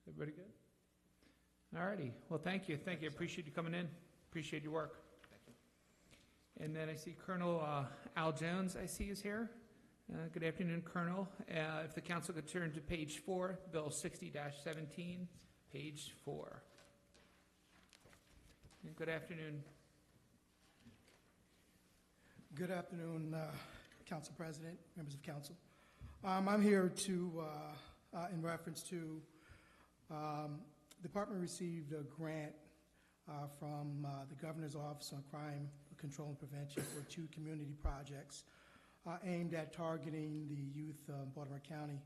Everybody good? All righty. Well, thank you. Thank you. Appreciate you coming in. Appreciate your work. And then I see Colonel Al Jones, I see, is here. Good afternoon, Colonel. If the council could turn to page 4, Bill 60-17, page 4. And good afternoon. Good afternoon, Council President, members of council. I'm here to, in reference to, the department received a grant from the Governor's Office on Crime Control and Prevention for 2 community projects aimed at targeting the youth of Baltimore County.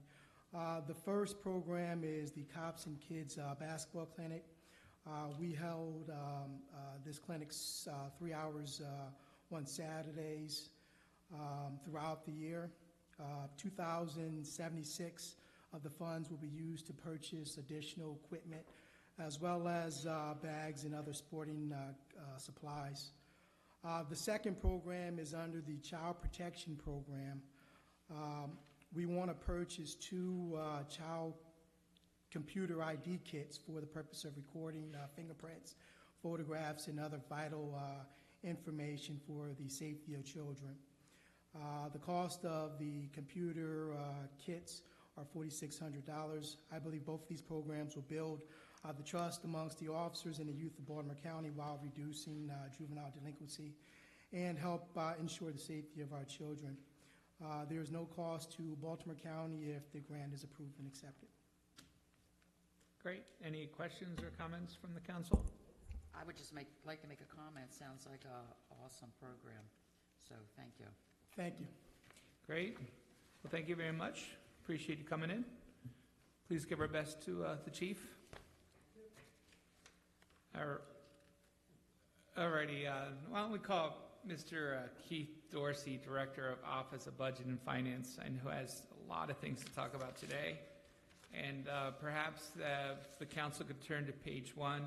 The first program is the Cops and Kids Basketball Clinic. We held this clinic 3 hours on Saturdays throughout the year. 2,076 of the funds will be used to purchase additional equipment as well as bags and other sporting supplies. The second program is under the Child Protection Program. We want to purchase 2 child computer ID kits for the purpose of recording fingerprints, photographs, and other vital information for the safety of children. The cost of the computer kits are $4,600. I believe both of these programs will build the trust amongst the officers and the youth of Baltimore County while reducing juvenile delinquency and help ensure the safety of our children. There is no cost to Baltimore County if the grant is approved and accepted. Great. Any questions or comments from the council? I would just like to make a comment. Sounds like an awesome program. So thank you. Thank you. Great. Well, thank you very much. Appreciate you coming in. Please give our best to the chief. All righty. Why don't we call Mr. Keith Dorsey, Director of Office of Budget and Finance, and who has a lot of things to talk about today. And perhaps the council could turn to page 1,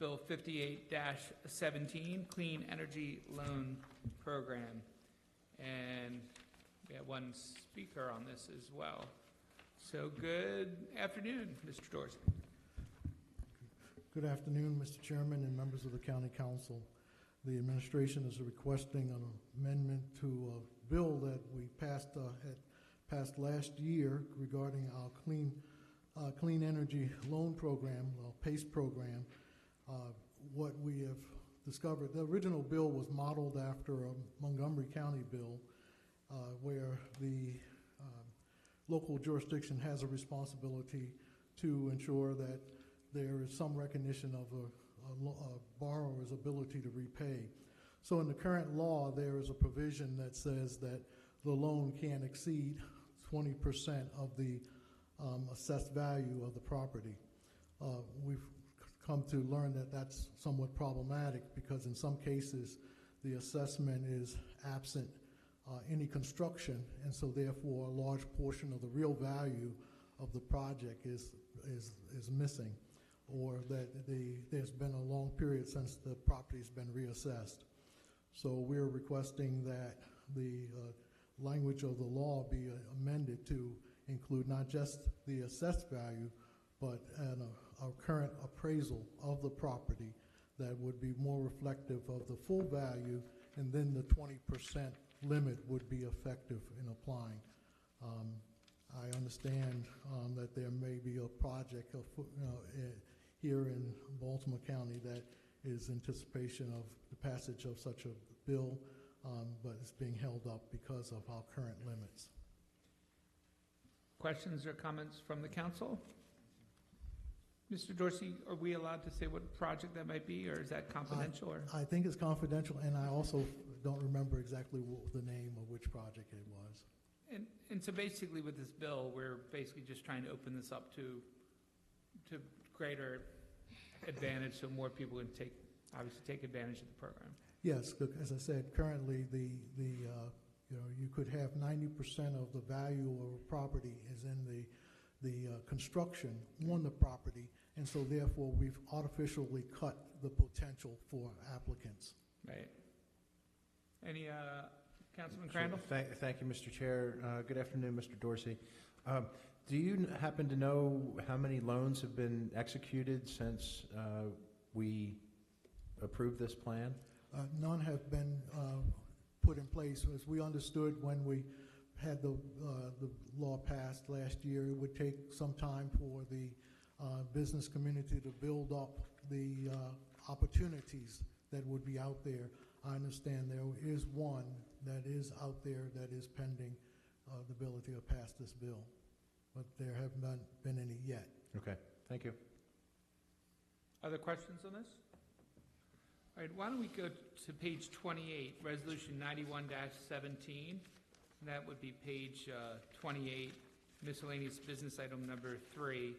Bill 58-17, Clean Energy Loan Program. And we have one speaker on this as well. So good afternoon, Mr. Dorsey. Good afternoon, Mr. Chairman and members of the County Council. The administration is requesting an amendment to a bill that we passed last year regarding our Clean Energy Loan Program, PACE program. What we have discovered, the original bill was modeled after a Montgomery County bill where the local jurisdiction has a responsibility to ensure that there is some recognition of a borrower's ability to repay. So in the current law, there is a provision that says that the loan can't exceed 20% of the assessed value of the property. We've come to learn that that's somewhat problematic because in some cases the assessment is absent any construction, and so therefore a large portion of the real value of the project is missing, or that there's been a long period since the property's been reassessed. So we're requesting that the language of the law be amended to include not just the assessed value, but a current appraisal of the property that would be more reflective of the full value, and then the 20% limit would be effective in applying. I understand that there may be a project here in Baltimore County that is anticipation of the passage of such a bill, but it's being held up because of our current limits. Questions or comments from the council? Mr. Dorsey, are we allowed to say what project that might be, or is that confidential? I think it's confidential, and I also don't remember exactly what the name of which project it was. And so basically with this bill, we're basically just trying to open this up to greater advantage so more people can obviously take advantage of the program. Yes, as I said, currently you could have 90% of the value of a property is in the construction on the property, and so therefore we've artificially cut the potential for applicants. Right. Any Councilman Crandall? Thank you, Mr. Chair. Good afternoon, Mr. Dorsey. Do you happen to know how many loans have been executed since we approved this plan? None have been put in place. As we understood when we had the law passed last year, it would take some time for the business community to build up the opportunities that would be out there. I understand there is one that is out there that is pending the ability to pass this bill, but there have not been any yet. Okay, thank you. Other questions on this? All right, why don't we go to page 28, Resolution 91-17. That would be page 28, miscellaneous business item number 3,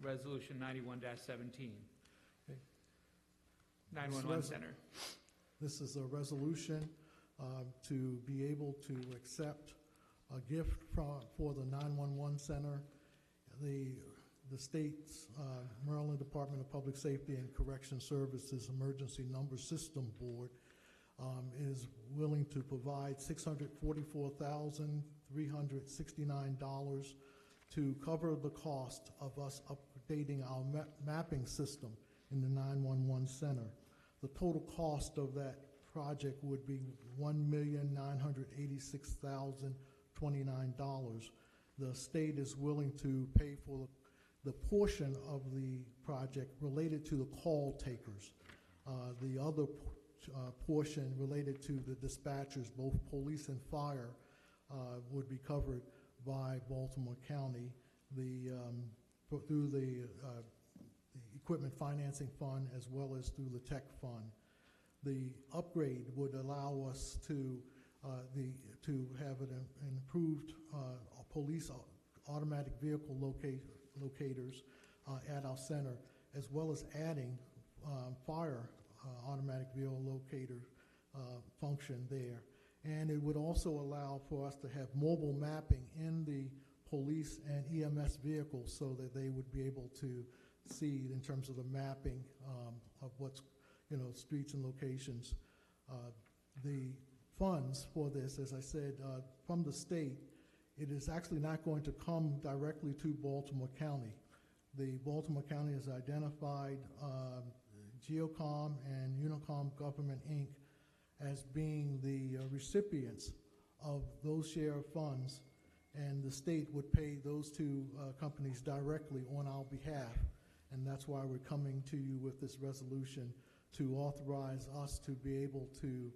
Resolution 91-17. Okay. 911 Center. This is a resolution to be able to accept a gift for the 911 Center. The state's Maryland Department of Public Safety and Correction Services Emergency Number System Board is willing to provide $644,369 to cover the cost of us updating our mapping system in the 911 Center. The total cost of that project would be $1,986,029. The state is willing to pay for the portion of the project related to the call takers. The other portion related to the dispatchers, both police and fire, would be covered by Baltimore County through the Equipment Financing Fund as well as through the Tech Fund. The upgrade would allow us to have an improved police automatic vehicle locators at our center, as well as adding fire automatic vehicle locator function there. And it would also allow for us to have mobile mapping in the police and EMS vehicles so that they would be able to see in terms of the mapping of what's, streets and locations. The funds for this, as I said, from the state, it is actually not going to come directly to Baltimore County. The Baltimore County has identified Geocom and Unicom Government, Inc. as being the recipients of those share of funds, and the state would pay those two companies directly on our behalf. And that's why we're coming to you with this resolution to authorize us to be able to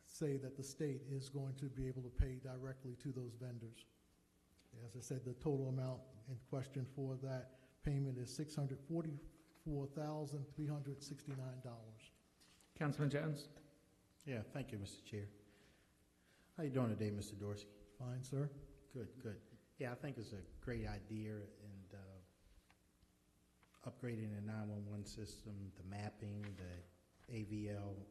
say that the state is going to be able to pay directly to those vendors. As I said, the total amount in question for that payment is $644,369. Councilman Jones? Yeah, thank you, Mr. Chair. How you doing today, Mr. Dorsey? Fine, sir. Good, good. Yeah, I think it's a great idea, and upgrading the 911 system, the mapping, the AVL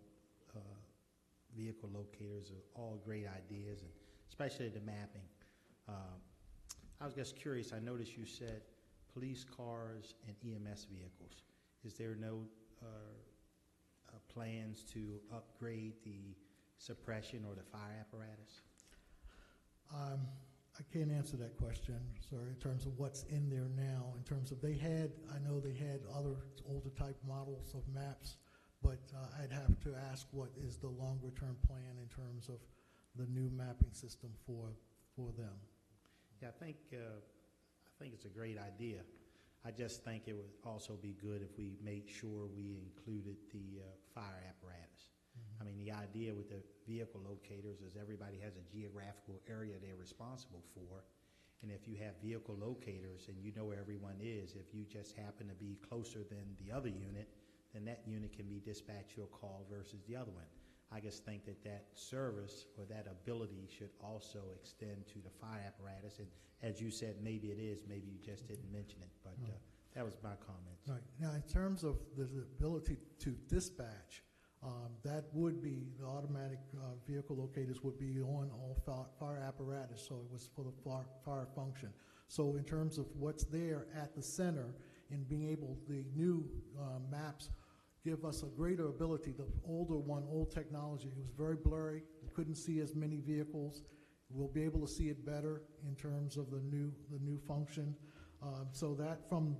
vehicle locators are all great ideas, and especially the mapping. I was just curious, I noticed you said police cars and EMS vehicles. Is there no plans to upgrade the suppression or the fire apparatus? I can't answer that question, sir, in terms of what's in there now. In terms of I know they had other older type models of maps, but I'd have to ask what is the longer term plan in terms of the new mapping system for them. Yeah, I think it's a great idea. I just think it would also be good if we made sure we included the fire apparatus. I mean, the idea with the vehicle locators is everybody has a geographical area they're responsible for. And if you have vehicle locators and you know where everyone is, if you just happen to be closer than the other unit, then that unit can be dispatched your call versus the other one. I just think that service or that ability should also extend to the fire apparatus. And as you said, maybe it is, maybe you just didn't mention it, but that was my comments. Right. Now, in terms of the ability to dispatch, that would be, the automatic vehicle locators would be on all fire apparatus, so it was for the fire function. So in terms of what's there at the center and being able, the new maps give us a greater ability. The older one, old technology, it was very blurry. You couldn't see as many vehicles. We'll be able to see it better in terms of the new function, so that from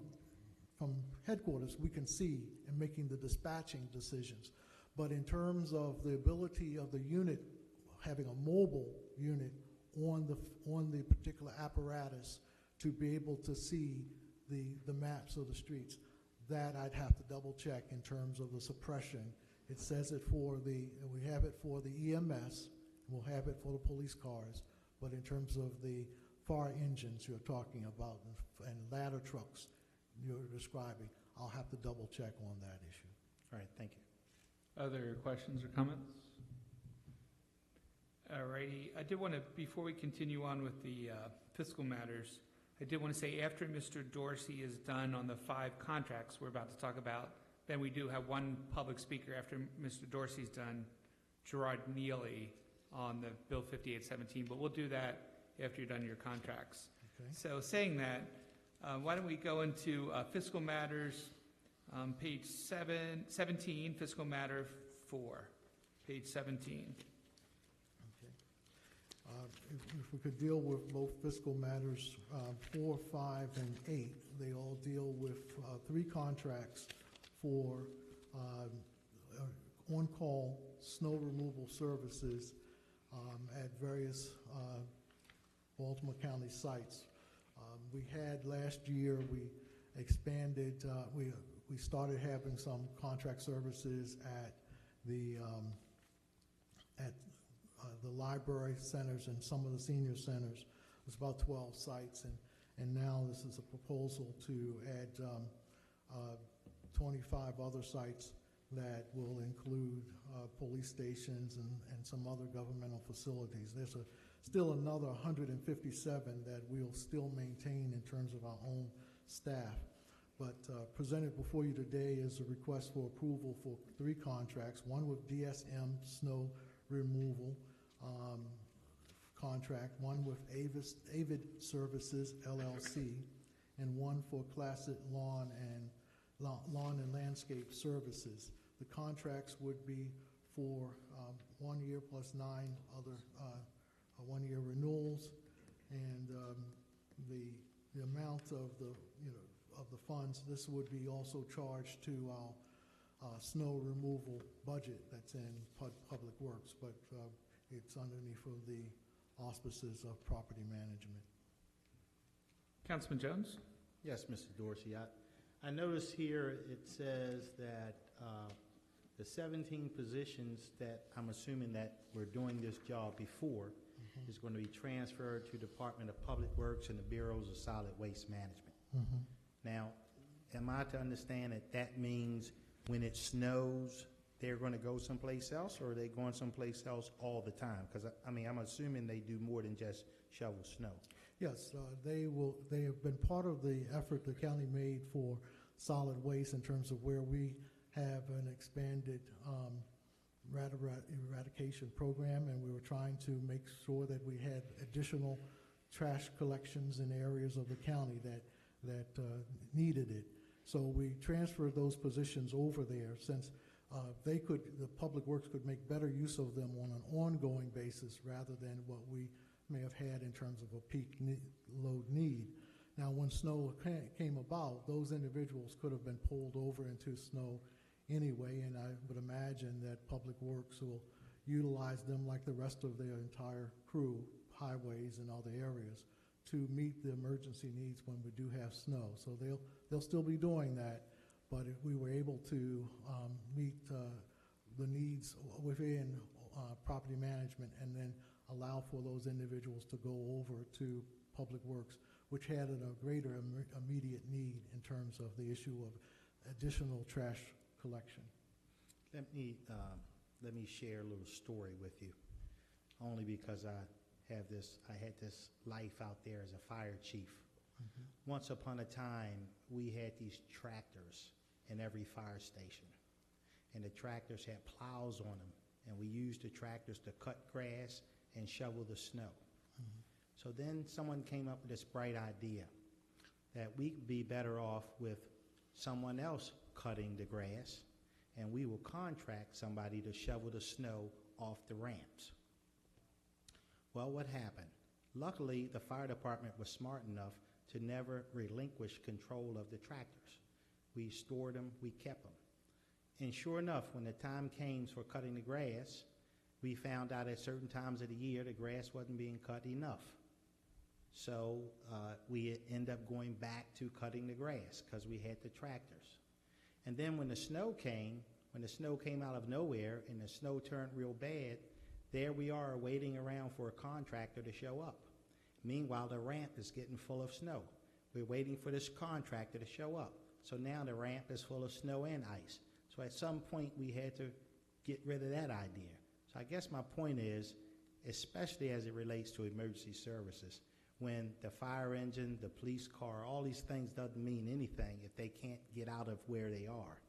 headquarters, we can see in making the dispatching decisions. But in terms of the ability of the unit, having a mobile unit on the particular apparatus to be able to see the maps of the streets, that I'd have to double check in terms of the suppression. It says it we have it for the EMS, we'll have it for the police cars, but in terms of the fire engines you're talking about and ladder trucks you're describing, I'll have to double check on that issue. All right, thank you. Other questions or comments? All righty. I did want to, before we continue on with the fiscal matters, I did want to say after Mr. Dorsey is done on the 5 contracts we're about to talk about, then we do have one public speaker after Mr. Dorsey's done, Gerard Neely, on the Bill 5817, but we'll do that after you're done your contracts. Okay. So saying that, why don't we go into fiscal matters, page 17, fiscal matter 4, page 17. Okay. If we could deal with both fiscal matters 4, 5, and 8, they all deal with 3 contracts for on-call snow removal services at various Baltimore County sites. We had last year, we expanded, we started having some contract services at the library centers and some of the senior centers. It was about 12 sites, and now this is a proposal to add 25 other sites that will include police stations and some other governmental facilities. There's still another 157 that we'll still maintain in terms of our own staff. But presented before you today is a request for approval for 3 contracts, one with DSM Snow Removal contract, one with Avid Services LLC, and one for Classic Lawn and Landscape Services. The contracts would be for 1 year plus 9 other 1-year renewals, and the amount of the funds, this would be also charged to our snow removal budget that's in Public Works, but it's underneath of the auspices of property management. Councilman Jones? Yes, Mr. Dorsey. I notice here it says that the 17 positions that I'm assuming that we're doing this job before is going to be transferred to Department of Public Works and the Bureaus of Solid Waste Management. Now, am I to understand that that means when it snows, they're going to go someplace else, or are they going someplace else all the time? Because, I mean, I'm assuming they do more than just shovel snow. Yes, they have been part of the effort the county made for solid waste in terms of where we have an expanded eradication program, and we were trying to make sure that we had additional trash collections in areas of the county that needed it. So we transferred those positions over there since the Public Works could make better use of them on an ongoing basis rather than what we may have had in terms of a peak load need. Now, when snow came about, those individuals could have been pulled over into snow anyway, and I would imagine that Public Works will utilize them like the rest of their entire crew, highways and other areas, to meet the emergency needs when we do have snow. So they'll still be doing that, but if we were able to meet the needs within property management and then allow for those individuals to go over to Public Works, which had a greater immediate need in terms of the issue of additional trash collection. Let me share a little story with you, only because I had this life out there as a fire chief. Once upon a time, we had these tractors in every fire station, and the tractors had plows on them, and we used the tractors to cut grass and shovel the snow. So then someone came up with this bright idea that we could be better off with someone else cutting the grass, and we will contract somebody to shovel the snow off the ramps. Well, what happened? Luckily, the fire department was smart enough to never relinquish control of the tractors. We stored them, we kept them. And sure enough, when the time came for cutting the grass, we found out at certain times of the year the grass wasn't being cut enough. So we end up going back to cutting the grass because we had the tractors. And then when the snow came out of nowhere and the snow turned real bad, there we are waiting around for a contractor to show up. Meanwhile, the ramp is getting full of snow. We're waiting for this contractor to show up. So now the ramp is full of snow and ice. So at some point, we had to get rid of that idea. So I guess my point is, especially as it relates to emergency services, when the fire engine, the police car, all these things doesn't mean anything if they can't get out of where they are.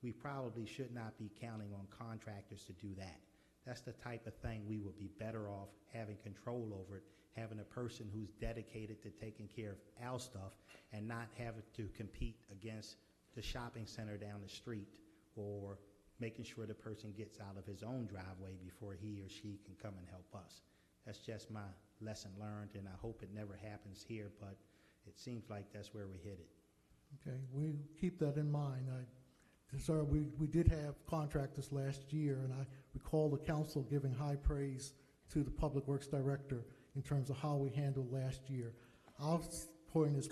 We probably should not be counting on contractors to do that. That's the type of thing we would be better off having control over it, having a person who's dedicated to taking care of our stuff and not having to compete against the shopping center down the street or making sure the person gets out of his own driveway before he or she can come and help us. That's just my lesson learned, and I hope it never happens here, but it seems like that's where we're headed. Okay, we keep that in mind. Sir, we did have contractors last year, and I recall the council giving high praise to the Public Works Director in terms of how we handled last year. Our point is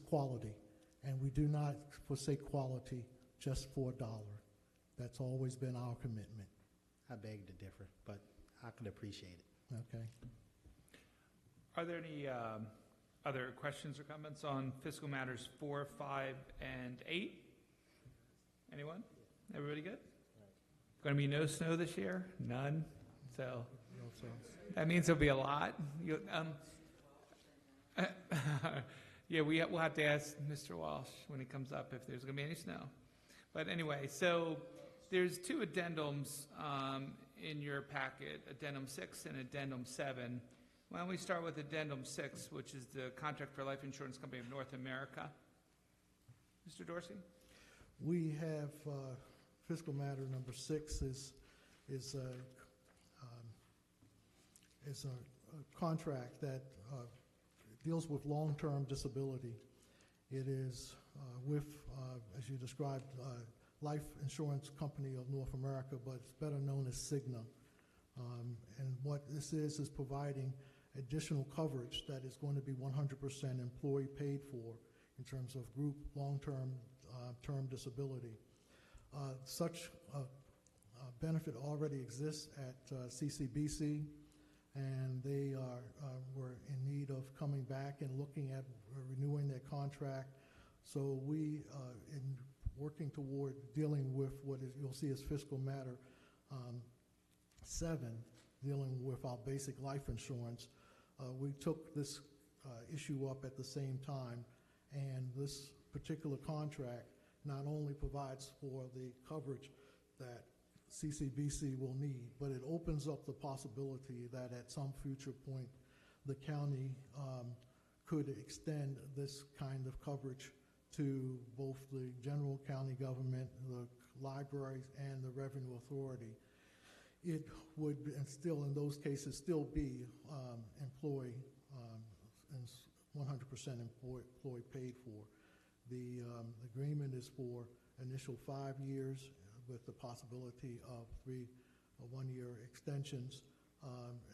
quality, and we do not forsake quality just for a dollar. That's always been our commitment. I beg to differ, but I can appreciate it. Okay. Are there any other questions or comments on fiscal matters 4, 5, and 8? Anyone? Everybody good? Going to be no snow this year? None? So that means there'll be a lot. Yeah, we'll have to ask Mr. Walsh when he comes up if there's going to be any snow. But anyway, so there's 2 addendums in your packet, Addendum 6 and Addendum 7. Why don't we start with Addendum 6, which is the contract for Life Insurance Company of North America. Mr. Dorsey? We have fiscal matter number 6 is a contract that deals with long-term disability. It is with, as you described, Life Insurance Company of North America, but it's better known as Cigna. And what this is providing additional coverage that is going to be 100% employee paid for in terms of group long-term term disability. Such benefit already exists at CCBC, and they were in need of coming back and looking at renewing their contract. So we, in working toward dealing with what you'll see as fiscal matter 7, dealing with our basic life insurance, we took this issue up at the same time, and this particular contract not only provides for the coverage that CCBC will need, but it opens up the possibility that at some future point the county could extend this kind of coverage to both the general county government, the libraries, and the revenue authority. It would, and still in those cases, still be employee and 100% employee paid for. The agreement is for initial 5 years with the possibility of 3 one-year extensions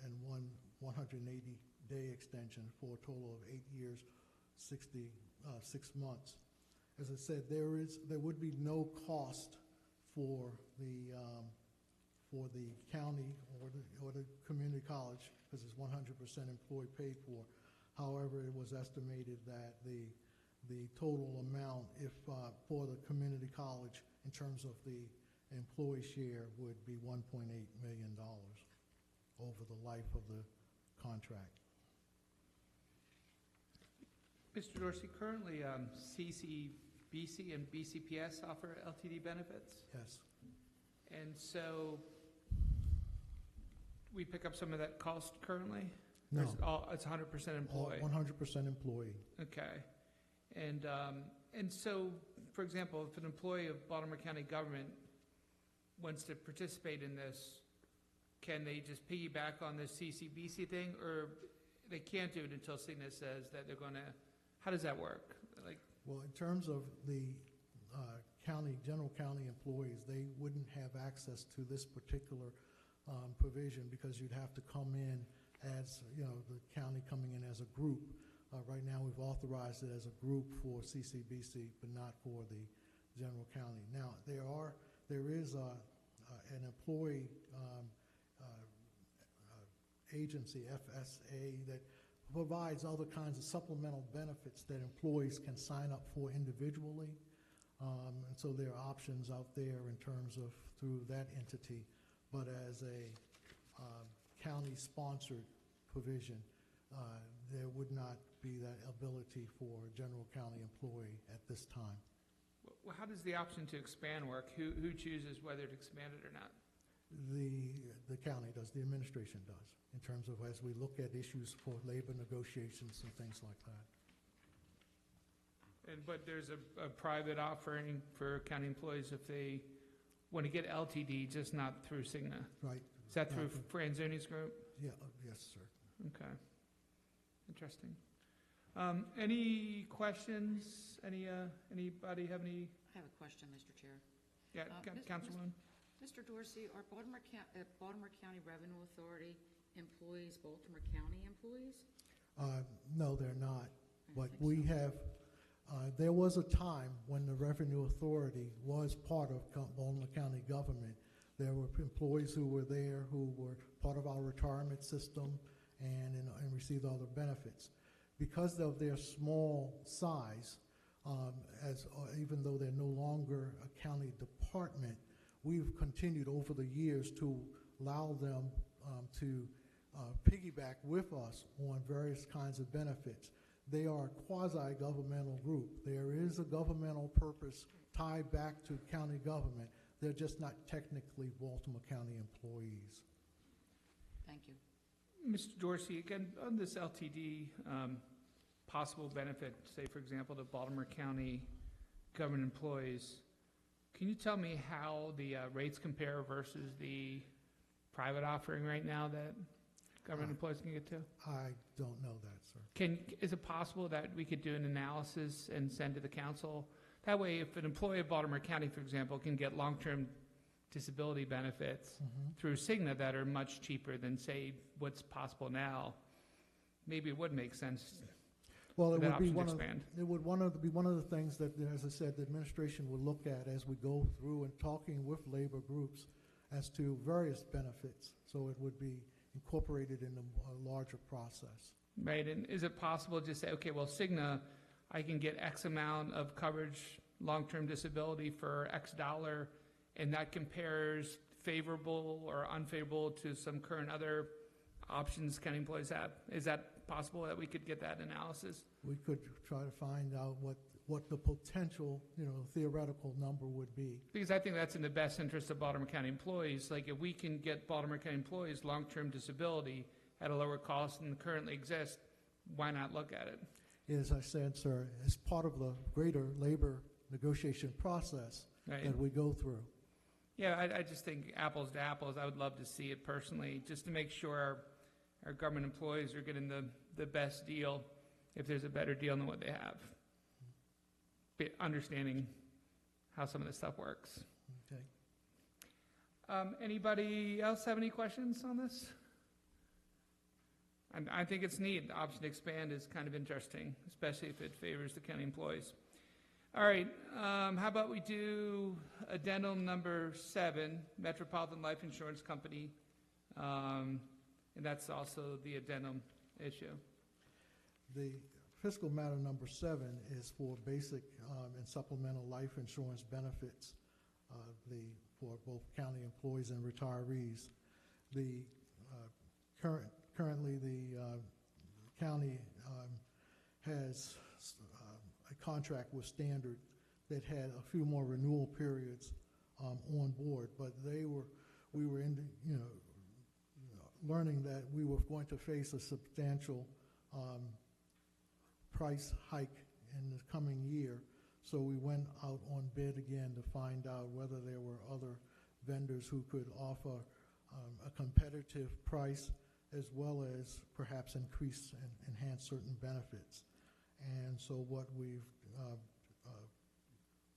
and one 180-day extension for a total of 8 years, 66 months. As I said, there would be no cost for the county or the community college because it's 100% employee paid for. However, it was estimated that the total amount, if for the community college, in terms of the employee share, would be $1.8 million over the life of the contract. Mr. Dorsey, currently CCBC and BCPS offer LTD benefits? Yes. And so we pick up some of that cost currently? No. It's 100% employee? 100% employee. Okay. And so, for example, if an employee of Baltimore County government wants to participate in this, can they just piggyback on this CCBC thing, or they can't do it until Cigna says that they're gonna, how does that work? Like, Well, in terms of the general county employees, they wouldn't have access to this particular provision because you'd have to come in as, the county coming in as a group. Right now, we've authorized it as a group for CCBC, but not for the general county. Now, there is an employee agency, FSA, that provides other kinds of supplemental benefits that employees can sign up for individually. And so there are options out there in terms of through that entity, but as a county-sponsored provision, there would not be that ability for a general county employee at this time. how does the option to expand work? Who chooses whether to expand it or not? The county does, the administration does, in terms of as we look at issues for labor negotiations and things like that. But there's a private offering for county employees if they want to get LTD, just not through Cigna. Right? Is that through Not Franzoni's group? Yeah, yes, sir. Okay. Interesting. Any questions? Anybody have any? I have a question, Mr. Chair. Yeah, Councilwoman? Mr. Dorsey, are Baltimore County Revenue Authority employees Baltimore County employees? No, they're not. I But think we so. have, there was a time when the Revenue Authority was part of Baltimore County government. There were employees who were there who were part of our retirement system and received all the benefits. Because of their small size, even though they're no longer a county department, we've continued over the years to allow them to piggyback with us on various kinds of benefits. They are a quasi-governmental group. There is a governmental purpose tied back to county government. They're just not technically Baltimore County employees. Thank you. Mr. Dorsey, again, on this LTD possible benefit, say, for example, to Baltimore County government employees, can you tell me how the rates compare versus the private offering right now that government employees can get to? I don't know that, sir. Is it possible that we could do an analysis and send to the council? That way, if an employee of Baltimore County, for example, can get long-term disability benefits through Cigna that are much cheaper than, say, what's possible now, maybe it would make sense. Well, it that would be option to one of, expand. it would be one of the things that, as I said, the administration will look at as we go through and talking with labor groups as to various benefits. So it would be incorporated in a larger process. Right, and is it possible to just say, okay, well, Cigna, I can get X amount of coverage, long-term disability for X dollar, and that compares favorable or unfavorable to some current other options county employees have? Is that possible that we could get that analysis? We could try to find out what the potential, theoretical number would be. Because I think that's in the best interest of Baltimore County employees. Like, if we can get Baltimore County employees long-term disability at a lower cost than currently exists, why not look at it? As I said, sir, as part of the greater labor negotiation process Right? that we go through. Yeah, I just think apples to apples, I would love to see it personally, just to make sure our government employees are getting the best deal, if there's a better deal than what they have. Understanding how some of this stuff works. Okay. Anybody else have any questions on this? I think it's neat. The option to expand is kind of interesting, especially if it favors the county employees. All right, how about we do addendum number 7, Metropolitan Life Insurance Company, and that's also the addendum issue. The fiscal matter number 7 is for basic and supplemental life insurance benefits for both county employees and retirees. The currently the county has a contract with Standard that had a few more renewal periods on board, but we were learning that we were going to face a substantial price hike in the coming year. So we went out on bid again to find out whether there were other vendors who could offer a competitive price, as well as perhaps increase and enhance certain benefits. And so what we've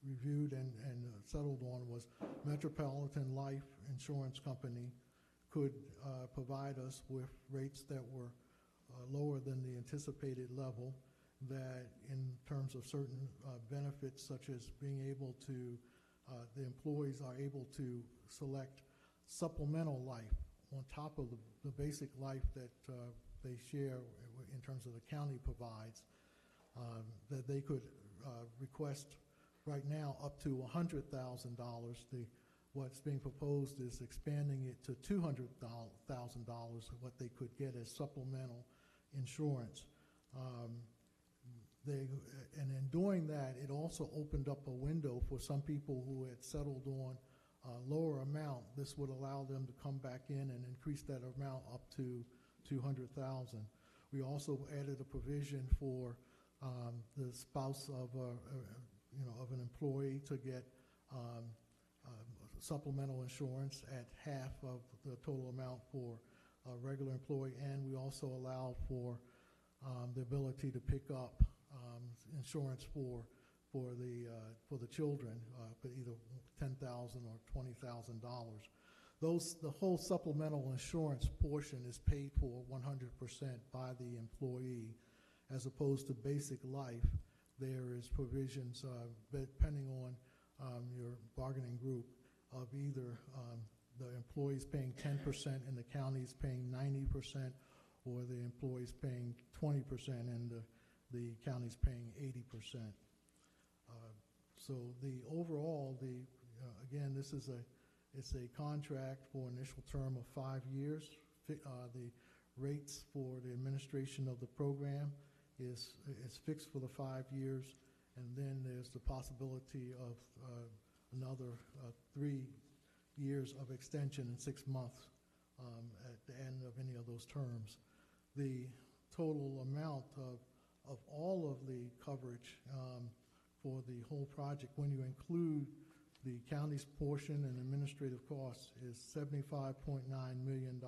reviewed and settled on was Metropolitan Life Insurance Company could provide us with rates that were lower than the anticipated level, that in terms of certain benefits, such as being able to, the employees are able to select supplemental life on top of the basic life that they share in terms of the county provides, that they could request right now up to $100,000. What's being proposed is expanding it to $200,000, what they could get as supplemental insurance. And in doing that, it also opened up a window for some people who had settled on a lower amount. This would allow them to come back in and increase that amount up to $200,000. We also added a provision for the spouse of of an employee to get supplemental insurance at half of the total amount for a regular employee, and we also allow for the ability to pick up insurance for the children, for either $10,000 or $20,000. The whole supplemental insurance portion is paid for 100% by the employee, as opposed to basic life. There is provisions depending on your bargaining group of either the employees paying 10% and the county's paying 90%, or the employees paying 20% and the county's paying 80%. So the overall, again, this is it's a contract for initial term of 5 years. The rates for the administration of the program is fixed for the 5 years, and then there's the possibility of another 3 years of extension in 6 months at the end of any of those terms. The total amount of all of the coverage for the whole project, when you include the county's portion and administrative costs, is $75.9 million.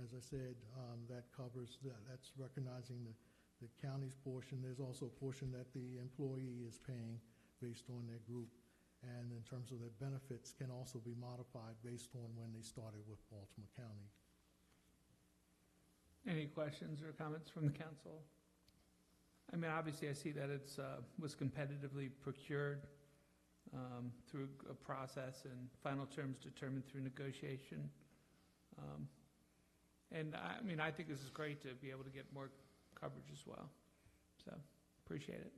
As I said, that covers that's recognizing the county's portion. There's also a portion that the employee is paying based on their group. And in terms of their benefits, can also be modified based on when they started with Baltimore County. Any questions or comments from the council? I mean, obviously, I see that it was competitively procured through a process and final terms determined through negotiation. And I mean, I think this is great to be able to get more coverage as well. So, appreciate it.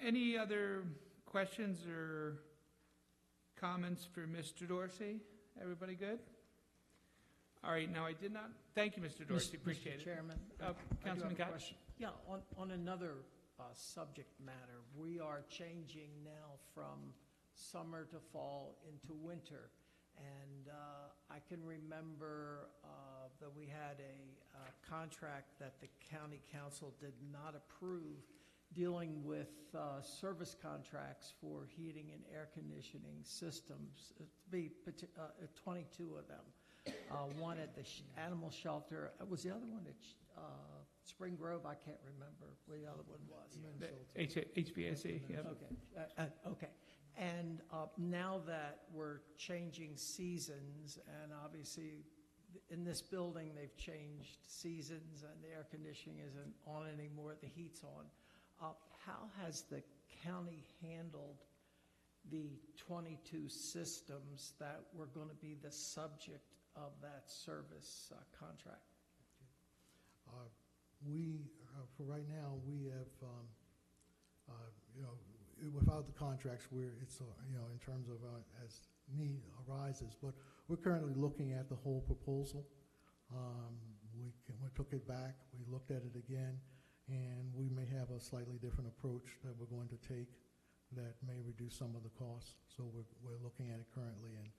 Any other questions or comments for Mr. Dorsey? Everybody good? All right, now I did not, thank you, Mr. Dorsey, appreciate it. Mr. Chairman, Councilman I do have a Koch? question. Yeah, on another subject matter, we are changing now from summer to fall into winter. And I can remember that we had a contract that the county council did not approve dealing with service contracts for heating and air conditioning systems, to be 22 of them. One at the animal shelter. Was the other one at Spring Grove? I can't remember where the other one was. HVAC, yeah. Okay. Okay. And now that we're changing seasons, and obviously in this building they've changed seasons and the air conditioning isn't on anymore, the heat's on. How has the county handled the 22 systems that were going to be the subject of that service contract? For right now, we have, without the contracts, where it's, in terms of as need arises, but we're currently looking at the whole proposal. We took it back, we looked at it again, and we may have a slightly different approach that we're going to take that may reduce some of the costs. So we're looking at it currently, and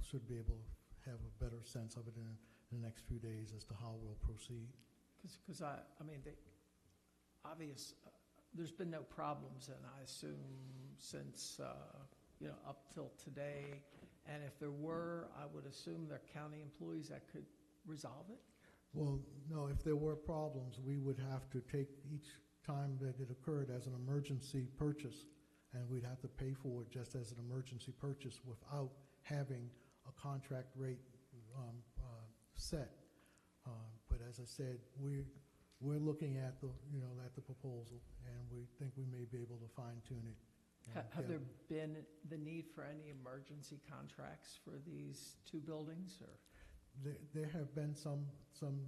should be able to have a better sense of it in the next few days as to how we'll proceed. Because I mean, there's been no problems, and I assume since up till today, And if there were, I would assume they're county employees that could resolve it? Well, no, if there were problems, we would have to take each time that it occurred as an emergency purchase, and we'd have to pay for it just as an emergency purchase without having a contract rate set. But as I said, we're looking at the proposal, and we think we may be able to fine tune it. Have there been the need for any emergency contracts for these two buildings, or? There have been some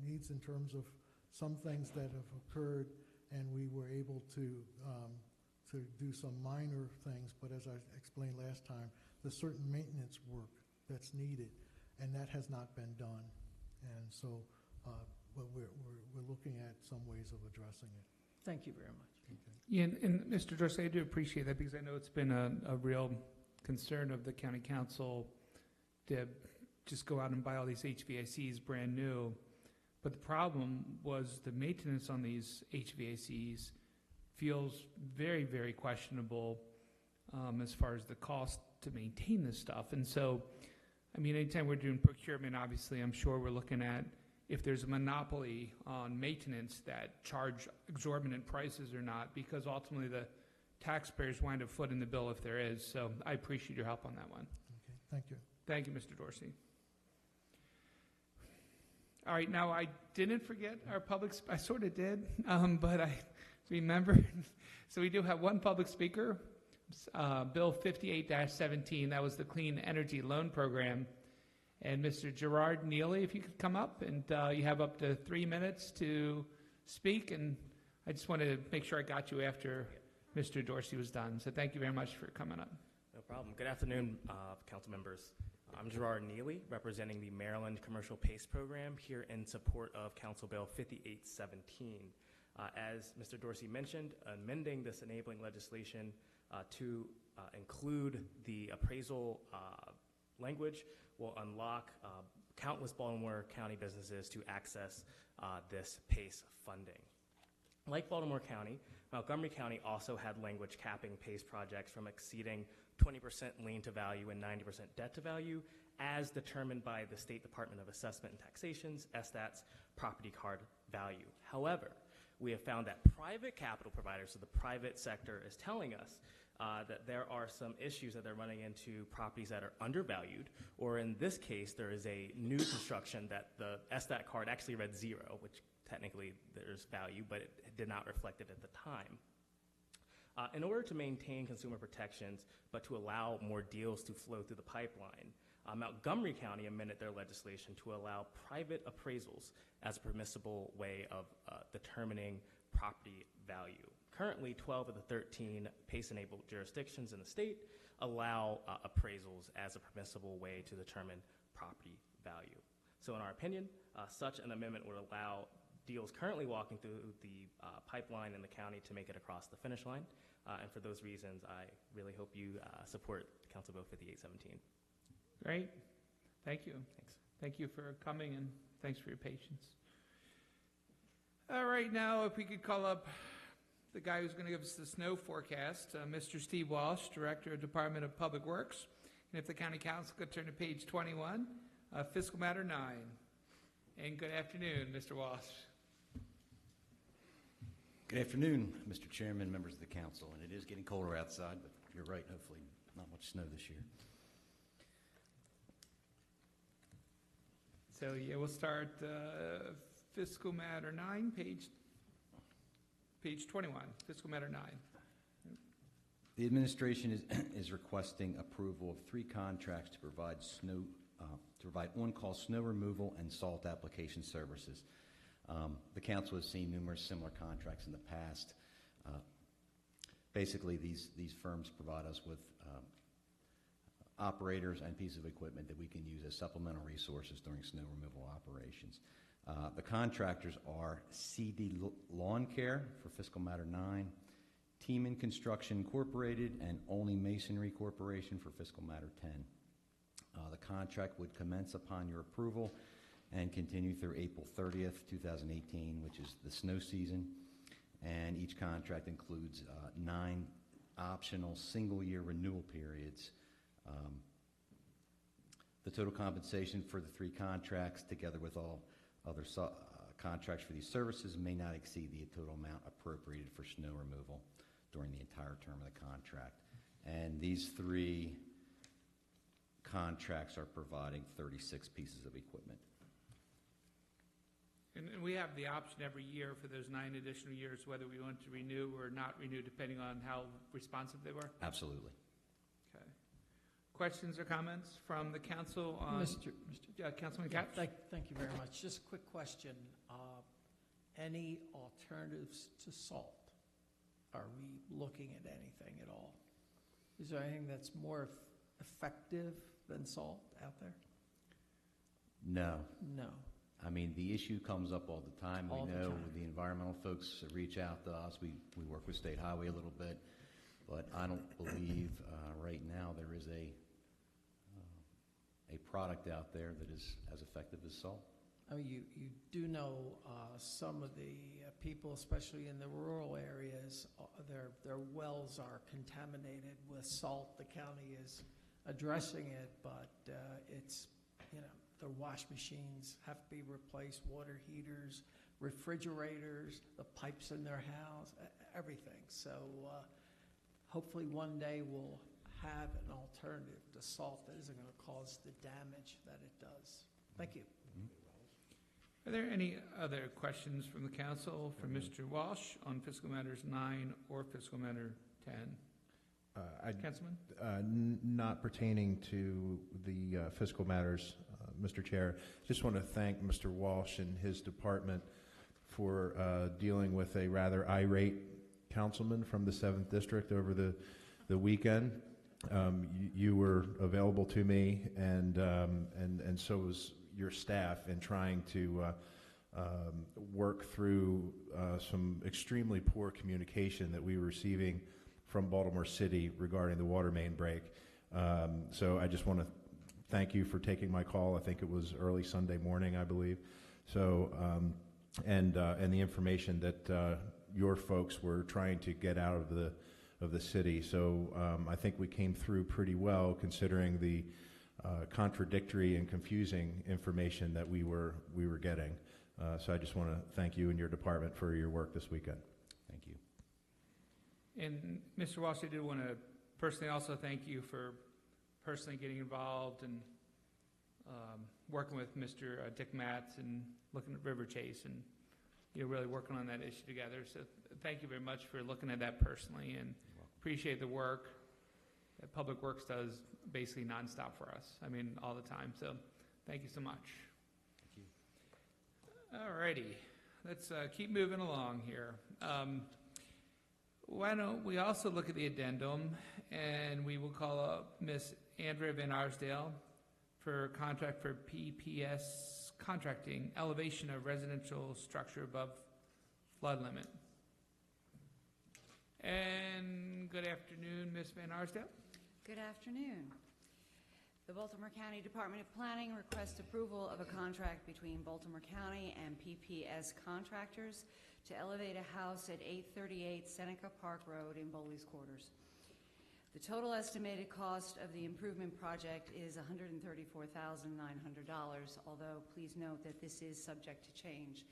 needs in terms of some things that have occurred, and we were able to do some minor things, but as I explained last time, there's certain maintenance work that's needed, and that has not been done. And so, but we're looking at some ways of addressing it. Thank you very much. Okay. Yeah, and Mr. Dorsey, I do appreciate that because I know it's been a real concern of the county council to just go out and buy all these HVACs brand new. But the problem was the maintenance on these HVACs feels very, very questionable as far as the cost to maintain this stuff. And so, I mean, anytime we're doing procurement, obviously, I'm sure we're looking at if there's a monopoly on maintenance that charge exorbitant prices or not, because ultimately the taxpayers wind up footing the bill if there is. So I appreciate your help on that one. Okay, thank you. Thank you, Mr. Dorsey. All right, now I didn't forget our I sort of did, but I remembered. So we do have one public speaker, Bill 58-17. That was the Clean Energy Loan Program. And Mr. Gerard Neely, if you could come up, and you have up to 3 minutes to speak. And I just wanted to make sure I got you after Mr. Dorsey was done. So thank you very much for coming up. No problem. Good afternoon, council members. I'm Gerard Neely, representing the Maryland Commercial PACE Program here in support of Council Bill 5817. As Mr. Dorsey mentioned, amending this enabling legislation to include the appraisal language will unlock countless Baltimore County businesses to access this PACE funding. Like Baltimore County, Montgomery County also had language capping PACE projects from exceeding 20% lien to value and 90% debt to value as determined by the State Department of Assessment and Taxation's SDAT's property card value. However, we have found that private capital providers, so the private sector, is telling us that there are some issues that they're running into properties that are undervalued, or in this case, there is a new construction that the SDAT card actually read 0, which technically there's value, but it did not reflect it at the time. In order to maintain consumer protections, but to allow more deals to flow through the pipeline, Montgomery County amended their legislation to allow private appraisals as a permissible way of determining property value. Currently, 12 of the 13 PACE-enabled jurisdictions in the state allow appraisals as a permissible way to determine property value. So in our opinion, such an amendment would allow deals currently walking through the pipeline in the county to make it across the finish line. And for those reasons, I really hope you support Council Bill 5817. Great. Thank you. Thanks. Thank you for coming, and thanks for your patience. All right, now if we could call up the guy who's going to give us the snow forecast, Mr. Steve Walsh, Director of Department of Public Works. And if the County Council could turn to page 21, Fiscal Matter 9. And good afternoon, Mr. Walsh. Good afternoon, Mr. Chairman, members of the council. And it is getting colder outside, but you're right, hopefully not much snow this year. So yeah, we'll start Fiscal Matter 9, page 21, Fiscal Matter 9. The administration is requesting approval of 3 contracts to provide on-call snow removal and salt application services. The council has seen numerous similar contracts in the past. Basically, these firms provide us with operators and pieces of equipment that we can use as supplemental resources during snow removal operations. The contractors are CD Lawn Care for Fiscal Matter 9, Teeman Construction Incorporated, and Only Masonry Corporation for Fiscal Matter 10. The contract would commence upon your approval and continue through April 30th, 2018, which is the snow season. And each contract includes 9 optional single-year renewal periods The total compensation for the 3 contracts, together with all other contracts for these services, may not exceed the total amount appropriated for snow removal during the entire term of the contract. And these 3 contracts are providing 36 pieces of equipment. And we have the option every year for those 9 additional years, whether we want to renew or not renew, depending on how responsive they were? Absolutely. Okay. Questions or comments from the council on? Councilman Capps? Thank you very much. Just a quick question. Any alternatives to salt? Are we looking at anything at all? Is there anything that's more effective than salt out there? No. No. I mean, the issue comes up all the time. All We the know time. the environmental folks reach out to us. We work with State Highway a little bit, but I don't believe right now there is a product out there that is as effective as salt. I mean, you do know some of the people, especially in the rural areas, their wells are contaminated with salt. The county is addressing it, but it's, their wash machines have to be replaced, water heaters, refrigerators, the pipes in their house, everything. So hopefully one day we'll have an alternative to salt that isn't going to cause the damage that it does. Thank you. Are there any other questions from the council for Mr. Walsh on fiscal matters 9 or fiscal matter 10? Councilman? Not pertaining to the fiscal matters, Mr. Chair. Just want to thank Mr. Walsh and his department for dealing with a rather irate councilman from the 7th District over the weekend. You were available to me, and so was your staff in trying to work through some extremely poor communication that we were receiving from Baltimore City regarding the water main break. So I just want to thank you for taking my call. I think it was early Sunday morning, I believe. So and the information that your folks were trying to get out of the city. So I think we came through pretty well, considering the contradictory and confusing information that we were getting. So I just want to thank you and your department for your work this weekend. Thank you. And Mr. Walsh, I do want to personally also thank you for personally getting involved and working with Mr. Dick Matz and looking at River Chase and really working on that issue together. So thank you very much for looking at that personally, and appreciate the work that Public Works does basically nonstop for us. I mean, all the time. So thank you so much. Thank you. All righty. Let's keep moving along here. Why don't we also look at the addendum, and we will call up Miss Andrea Van Arsdale for contract for PPS contracting, elevation of residential structure above flood limit. And good afternoon, Miss Van Arsdale. Good afternoon. The Baltimore County Department of Planning requests approval of a contract between Baltimore County and PPS Contractors to elevate a house at 838 Seneca Park Road in Bowley's Quarters. The total estimated cost of the improvement project is $134,900, although please note that this is subject to change.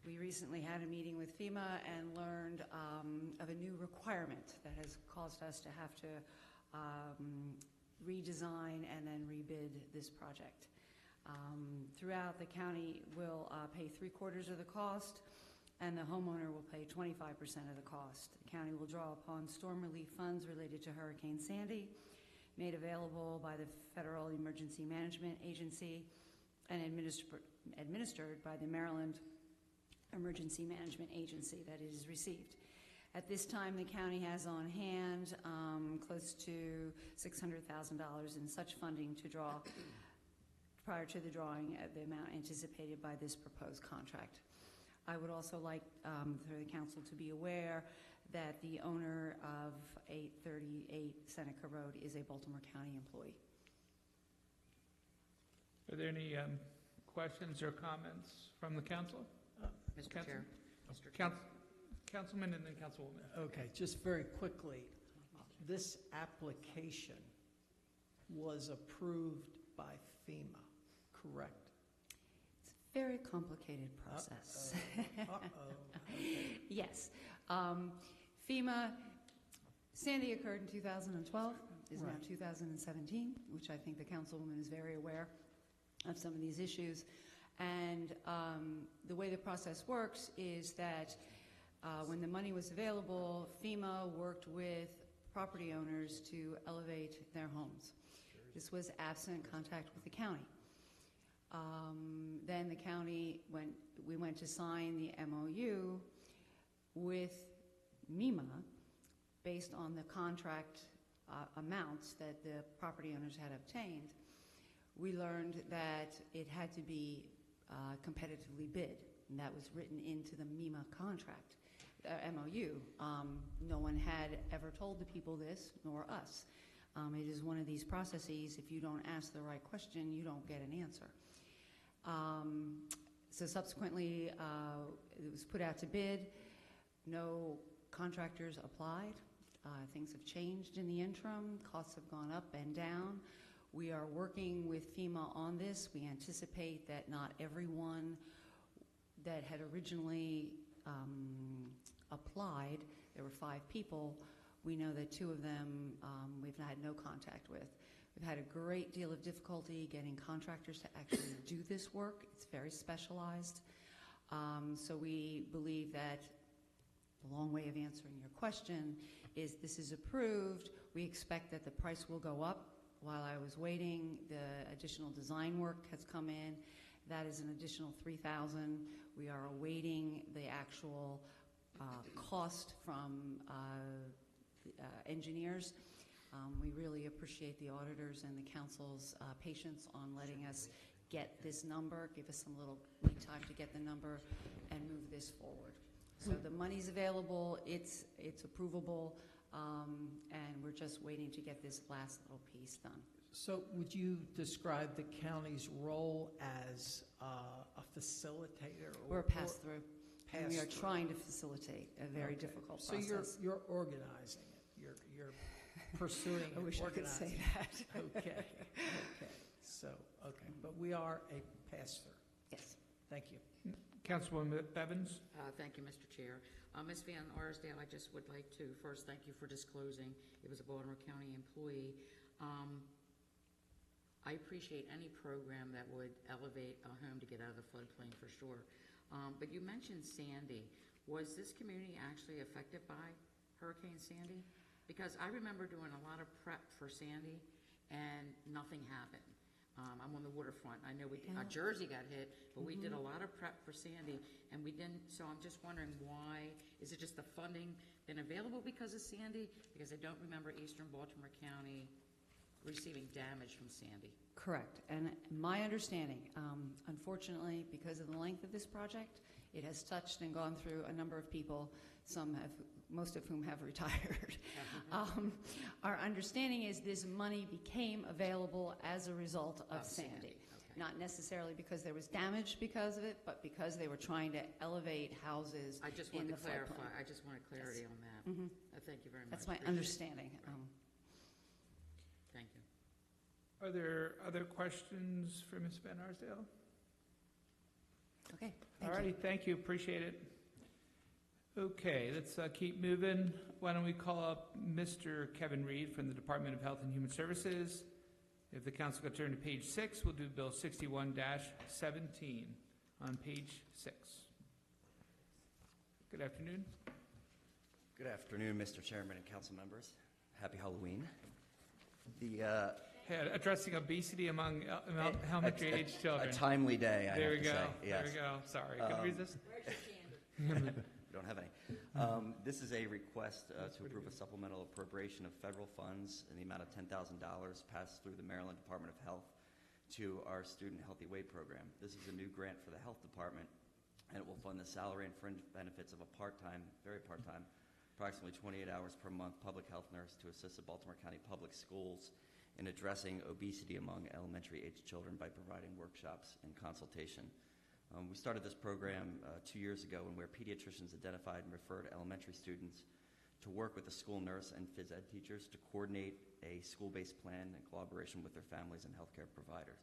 We recently had a meeting with FEMA and learned of a new requirement that has caused us to have to redesign and then rebid this project. Throughout, the county will pay 3/4 of the cost, and the homeowner will pay 25% of the cost. The county will draw upon storm relief funds related to Hurricane Sandy, made available by the Federal Emergency Management Agency and administered by the Maryland Emergency Management Agency that it is received. At this time, the county has on hand close to $600,000 in such funding to draw prior to the drawing of the amount anticipated by this proposed contract. I would also like for the council to be aware that the owner of 838 Seneca Road is a Baltimore County employee. Are there any questions or comments from the council? Mr. Chair. Councilman and then Councilwoman. Okay, just very quickly, this application was approved by FEMA, correct? It's a very complicated process. Okay. Yes. FEMA, Sandy occurred in 2012, is now Right. 2017, which I think the councilwoman is very aware of some of these issues. And the way the process works is that when the money was available, FEMA worked with property owners to elevate their homes. This was absent contact with the county. Then the county, we went to sign the MOU with MEMA based on the contract amounts that the property owners had obtained. We learned that it had to be competitively bid, and that was written into the MEMA contract, MOU. No one had ever told the people this, nor us. It is one of these processes, if you don't ask the right question, you don't get an answer. So subsequently, it was put out to bid. No contractors applied. Things have changed in the interim. Costs have gone up and down. We are working with FEMA on this. We anticipate that not everyone that had originally applied, there were 5 people, we know that 2 of them we've had no contact with. We've had a great deal of difficulty getting contractors to actually do this work. It's very specialized. So we believe that the long way of answering your question is this is approved. We expect that the price will go up. While I was waiting, the additional design work has come in. That is an additional $3,000. We are awaiting the actual cost from engineers. We really appreciate the auditors and the council's patience on letting us get this number, give us some little lead time to get the number and move this forward. So the money's available, it's approvable, and we're just waiting to get this last little piece done. So would you describe the county's role as a facilitator? We're a pass-through, and we are pass-through? trying to facilitate a very Okay. difficult So process. you're organizing it, you're pursuing I and wish I could say organizing. that. Okay, okay, so, okay, but we are a pass-through. Yes. Thank you. Councilwoman Bevins? Thank you, Mr. Chair. Ms. Van Arsdale, I just would like to first thank you for disclosing it was a Baltimore County employee. I appreciate any program that would elevate a home to get out of the floodplain for sure. But you mentioned Sandy. Was this community actually affected by Hurricane Sandy? Because I remember doing a lot of prep for Sandy and nothing happened. I'm on the waterfront. I know Jersey got hit, but we did a lot of prep for Sandy, and we didn't. So I'm just wondering why. Is it just the funding been available because of Sandy? Because I don't remember Eastern Baltimore County receiving damage from Sandy. Correct. And my understanding, unfortunately, because of the length of this project, it has touched and gone through a number of people, most of whom have retired. Our understanding is this money became available as a result of Sandy. Okay. Not necessarily because there was damage because of it, but because they were trying to elevate houses I just in wanted the to clarify. floodplain. I just wanted clarity on that. Mhm. Thank you very much. That's my Appreciate it. understanding. Thank you. Are there other questions for Ms. Van Arsdale? Okay, All thank you. righty, thank you, appreciate it. Okay, let's keep moving. Why don't we call up Mr. Kevin Reed from the Department of Health and Human Services. If the council could turn to page 6, we'll do Bill 61-17 on page 6. Good afternoon. Good afternoon, Mr. Chairman and council members. Happy Halloween. Addressing obesity among elementary age children. A timely day, I There have we to go, say. there Yes. we go, sorry, couldn't resist. We don't have any. This is a request to approve a supplemental appropriation of federal funds in the amount of $10,000 passed through the Maryland Department of Health to our Student Healthy Way program. This is a new grant for the health department, and it will fund the salary and fringe benefits of a part-time, very part-time, approximately 28 hours per month public health nurse to assist the Baltimore County Public Schools in addressing obesity among elementary-aged children by providing workshops and consultation. We started this program 2 years ago, and where pediatricians identified and referred elementary students to work with the school nurse and phys ed teachers to coordinate a school-based plan in collaboration with their families and healthcare providers.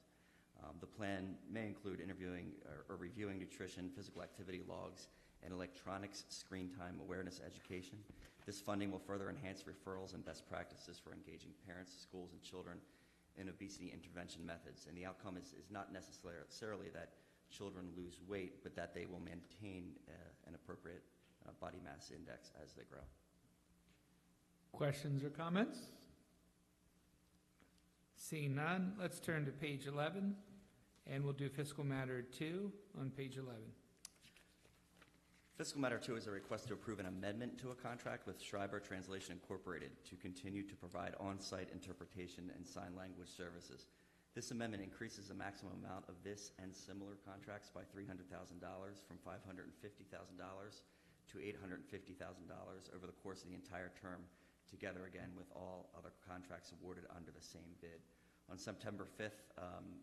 The plan may include interviewing or reviewing nutrition, physical activity logs, and electronics screen time awareness education. This funding will further enhance referrals and best practices for engaging parents, schools, and children in obesity intervention methods. And the outcome is not necessarily that children lose weight, but that they will maintain an appropriate body mass index as they grow. Questions or comments? Seeing none, let's turn to page 11, and we'll do fiscal matter 2 on page 11. Fiscal Matter 2 is a request to approve an amendment to a contract with Schreiber Translation Incorporated to continue to provide on-site interpretation and sign language services. This amendment increases the maximum amount of this and similar contracts by $300,000 from $550,000 to $850,000 over the course of the entire term, together again with all other contracts awarded under the same bid. On September 5th,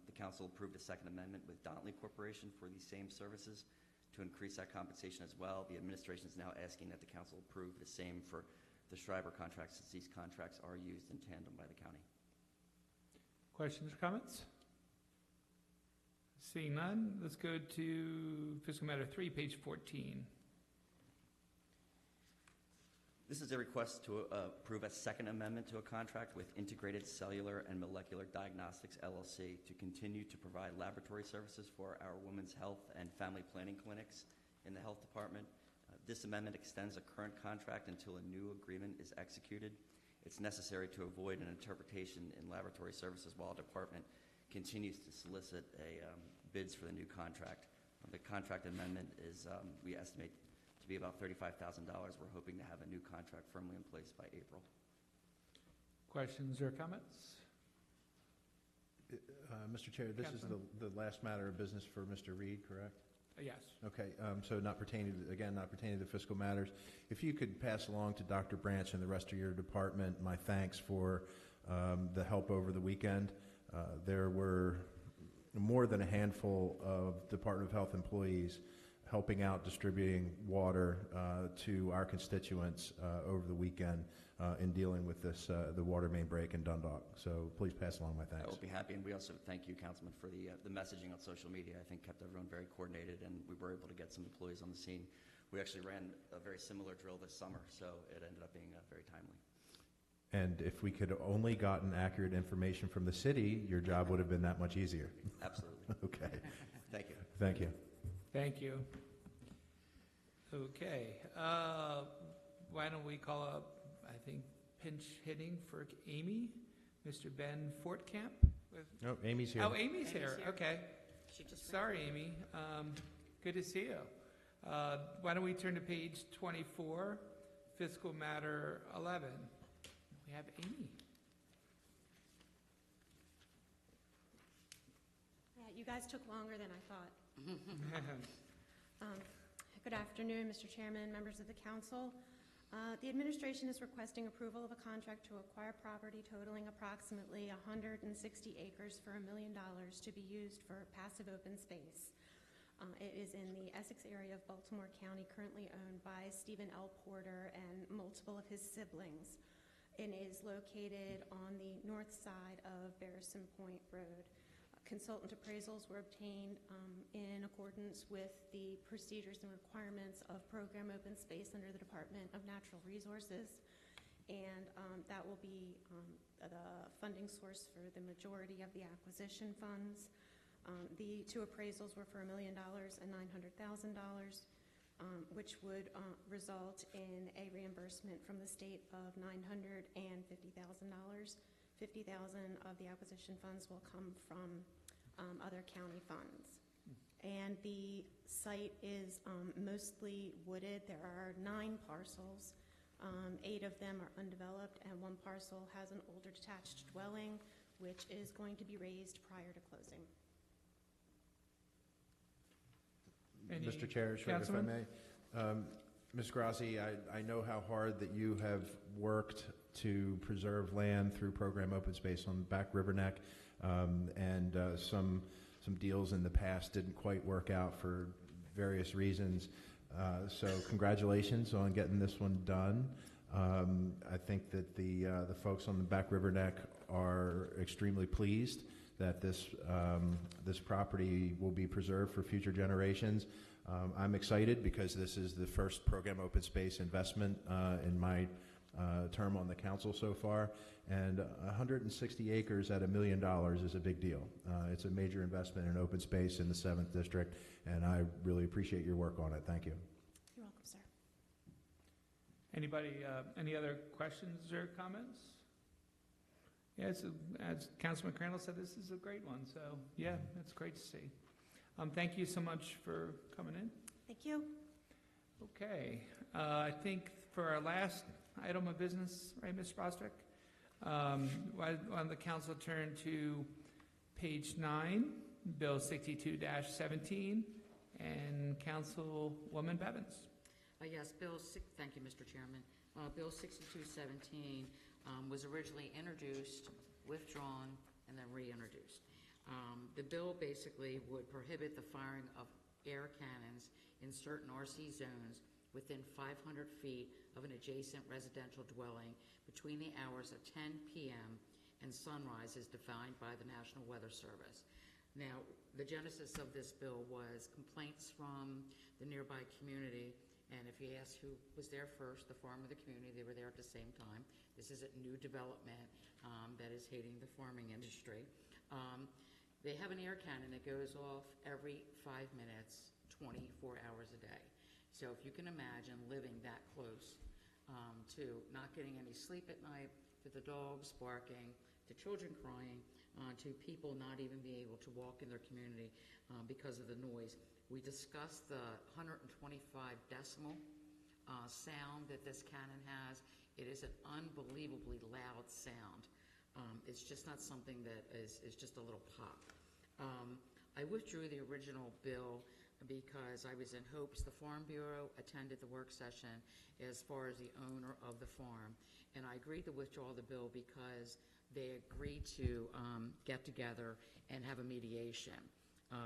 the council approved a second amendment with Dontley Corporation for these same services to increase that compensation as well. The administration is now asking that the council approve the same for the Schreiber contracts, since these contracts are used in tandem by the county. Questions or comments? Seeing none, let's go to fiscal matter 3, page 14. This is a request to approve a second amendment to a contract with Integrated Cellular and Molecular Diagnostics, LLC, to continue to provide laboratory services for our women's health and family planning clinics in the health department. This amendment extends a current contract until a new agreement is executed. It's necessary to avoid an interpretation in laboratory services while the department continues to solicit bids for the new contract. The contract amendment is, we estimate, to be about $35,000. We're hoping to have a new contract firmly in place by April. Questions or comments? Mr. Chair, this is the last matter of business for Mr. Reed, correct? Yes. Okay, so not pertaining to fiscal matters. If you could pass along to Dr. Branch and the rest of your department my thanks for the help over the weekend. There were more than a handful of Department of Health employees helping out distributing water to our constituents over the weekend in dealing with this, the water main break in Dundalk. So please pass along my thanks. I will be happy, and we also thank you, Councilman, for the messaging on social media. I think kept everyone very coordinated, and we were able to get some employees on the scene. We actually ran a very similar drill this summer, so it ended up being very timely. And if we could only gotten accurate information from the city, your job would have been that much easier. Absolutely. Okay. Thank you. Thank you. Thank you. Okay. Why don't we call up, I think, pinch hitting for Amy, Mr. Ben Fortcamp? Oh, Amy's here. Oh, Amy's here. Okay. She just Sorry, Amy. Good to see you. Why don't we turn to page 24, fiscal matter 11. We have Amy. Yeah, you guys took longer than I thought. Good afternoon, Mr. Chairman, members of the council. The administration is requesting approval of a contract to acquire property totaling approximately 160 acres for $1 million to be used for passive open space. It is in the Essex area of Baltimore County, currently owned by Stephen L. Porter and multiple of his siblings. It is located on the north side of Barrison Point Road. Consultant appraisals were obtained in accordance with the procedures and requirements of program open space under the Department of Natural Resources, and that will be the funding source for the majority of the acquisition funds. The two appraisals were for $1 million and $900,000, which would result in a reimbursement from the state of $950,000. $50,000 of the acquisition funds will come from other county funds. And the site is mostly wooded. There are 9 parcels. 8 of them are undeveloped, and 1 parcel has an older detached dwelling, which is going to be raised prior to closing. Mr. Chair, if I may. Ms. Grassi, I know how hard that you have worked to preserve land through program open space on Back River Neck, and some deals in the past didn't quite work out for various reasons. So congratulations on getting this one done. I think that the folks on the Back River Neck are extremely pleased that this property will be preserved for future generations. I'm excited because this is the first program open space investment in my term on the council so far, and 160 acres at $1 million is a big deal. It's a major investment in open space in the 7th District, and I really appreciate your work on it. Thank you. You're welcome, sir. Anybody, any other questions or comments? Yeah, as Councilman Crandall said, this is a great one, so yeah, it's great to see. Thank you so much for coming in. Thank you. Okay, I think for our last item of business, right, Ms. Bostwick? On the council turn to page 9, Bill 62-17, and Councilwoman Bevins. Yes, thank you, Mr. Chairman. Bill 6217 was originally introduced, withdrawn, and then reintroduced. The bill basically would prohibit the firing of air cannons in certain RC zones within 500 feet of an adjacent residential dwelling between the hours of 10 p.m. and sunrise as defined by the National Weather Service. Now, the genesis of this bill was complaints from the nearby community, and if you ask who was there first, the farm or the community, they were there at the same time. This is a new development that is hating the farming industry. They have an air cannon that goes off every 5 minutes, 24 hours a day. So if you can imagine living that close to not getting any sleep at night, to the dogs barking, to children crying, to people not even being able to walk in their community because of the noise. We discussed the 125 decimal sound that this cannon has. It is an unbelievably loud sound. It's just not something that is just a little pop. I withdrew the original bill because I was in hopes the Farm Bureau attended the work session as far as the owner of the farm. And I agreed to withdraw the bill because they agreed to get together and have a mediation.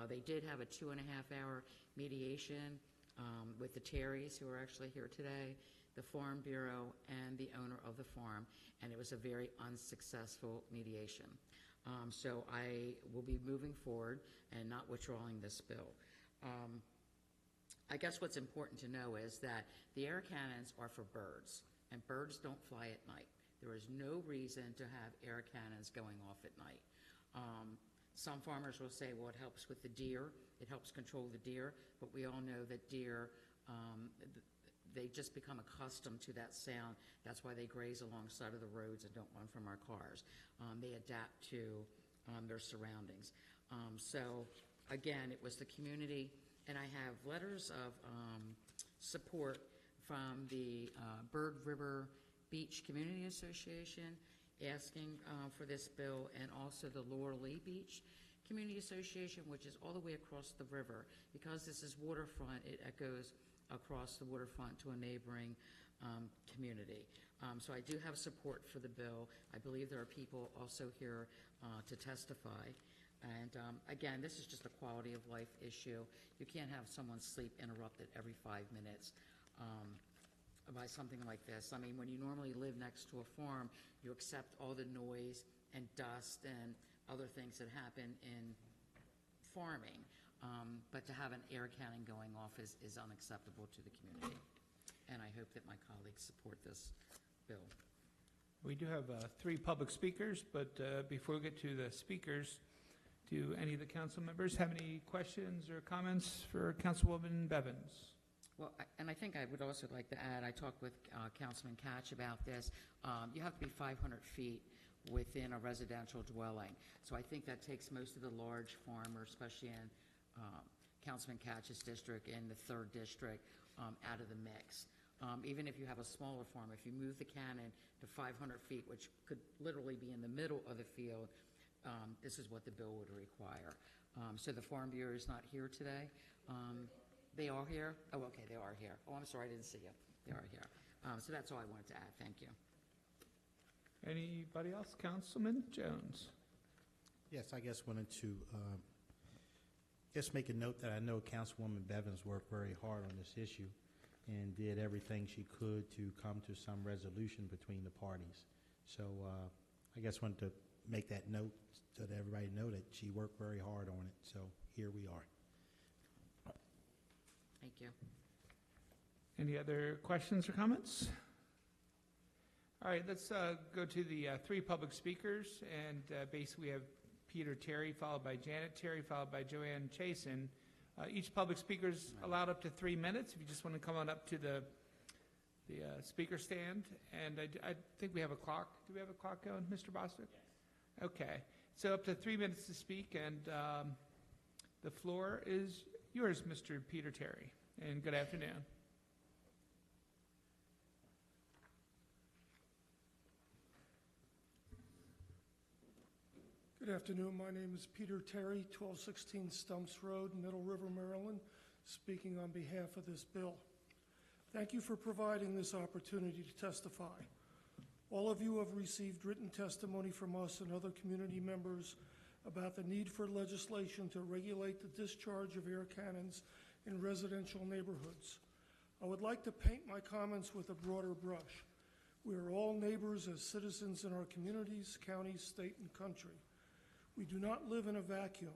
They did have a 2.5-hour mediation with the Terrys, who are actually here today, the Farm Bureau, and the owner of the farm, and it was a very unsuccessful mediation. So I will be moving forward and not withdrawing this bill. I guess what's important to know is that the air cannons are for birds, and birds don't fly at night. There is no reason to have air cannons going off at night. Some farmers will say, well, it helps with the deer. It helps control the deer, but we all know that deer, they just become accustomed to that sound. That's why they graze alongside of the roads and don't run from our cars. They adapt to their surroundings. So again, it was the community, and I have letters of support from the Bird River Beach Community Association asking for this bill, and also the Laurel Lee Beach Community Association, which is all the way across the river. Because this is waterfront, it echoes across the waterfront to a neighboring community. So I do have support for the bill. I believe there are people also here to testify. And again, this is just a quality of life issue. You can't have someone's sleep interrupted every 5 minutes by something like this. I mean, when you normally live next to a farm, you accept all the noise and dust and other things that happen in farming. But to have an air cannon going off is unacceptable to the community. And I hope that my colleagues support this bill. We do have 3 public speakers, but before we get to the speakers, do any of the council members have any questions or comments for Councilwoman Bevins? Well, and I think I would also like to add, I talked with Councilman Catch about this. You have to be 500 feet within a residential dwelling. So I think that takes most of the large farmers, especially in Councilman Catch's district and the 3rd district, out of the mix. Even if you have a smaller farm, if you move the cannon to 500 feet, which could literally be in the middle of the field, this is what the bill would require. So the Farm Bureau is not here today. They are here? Oh, okay, they are here. Oh, I'm sorry, I didn't see you. They are here. So that's all I wanted to add. Thank you. Anybody else? Councilman Jones. Yes, I just wanted to just make a note that I know Councilwoman Bevins worked very hard on this issue and did everything she could to come to some resolution between the parties. So I guess wanted to make that note so that everybody know that she worked very hard on it. So here we are. Thank you. Any other questions or comments? All right, let's go to the three public speakers, and basically we have Peter Terry, followed by Janet Terry, followed by Joanne Chasen. Each public speaker is allowed up to 3 minutes. If you just want to come on up to the speaker stand, and I think we have a clock. Do we have a clock going, Mr. Bostwick? Yes. Okay, so up to 3 minutes to speak, and the floor is yours, Mr. Peter Terry, and good afternoon. Good afternoon. My name is Peter Terry, 1216 Stumps Road, Middle River, Maryland, speaking on behalf of this bill. Thank you for providing this opportunity to testify. All of you have received written testimony from us and other community members about the need for legislation to regulate the discharge of air cannons in residential neighborhoods. I would like to paint my comments with a broader brush. We are all neighbors as citizens in our communities, counties, state, and country. We do not live in a vacuum,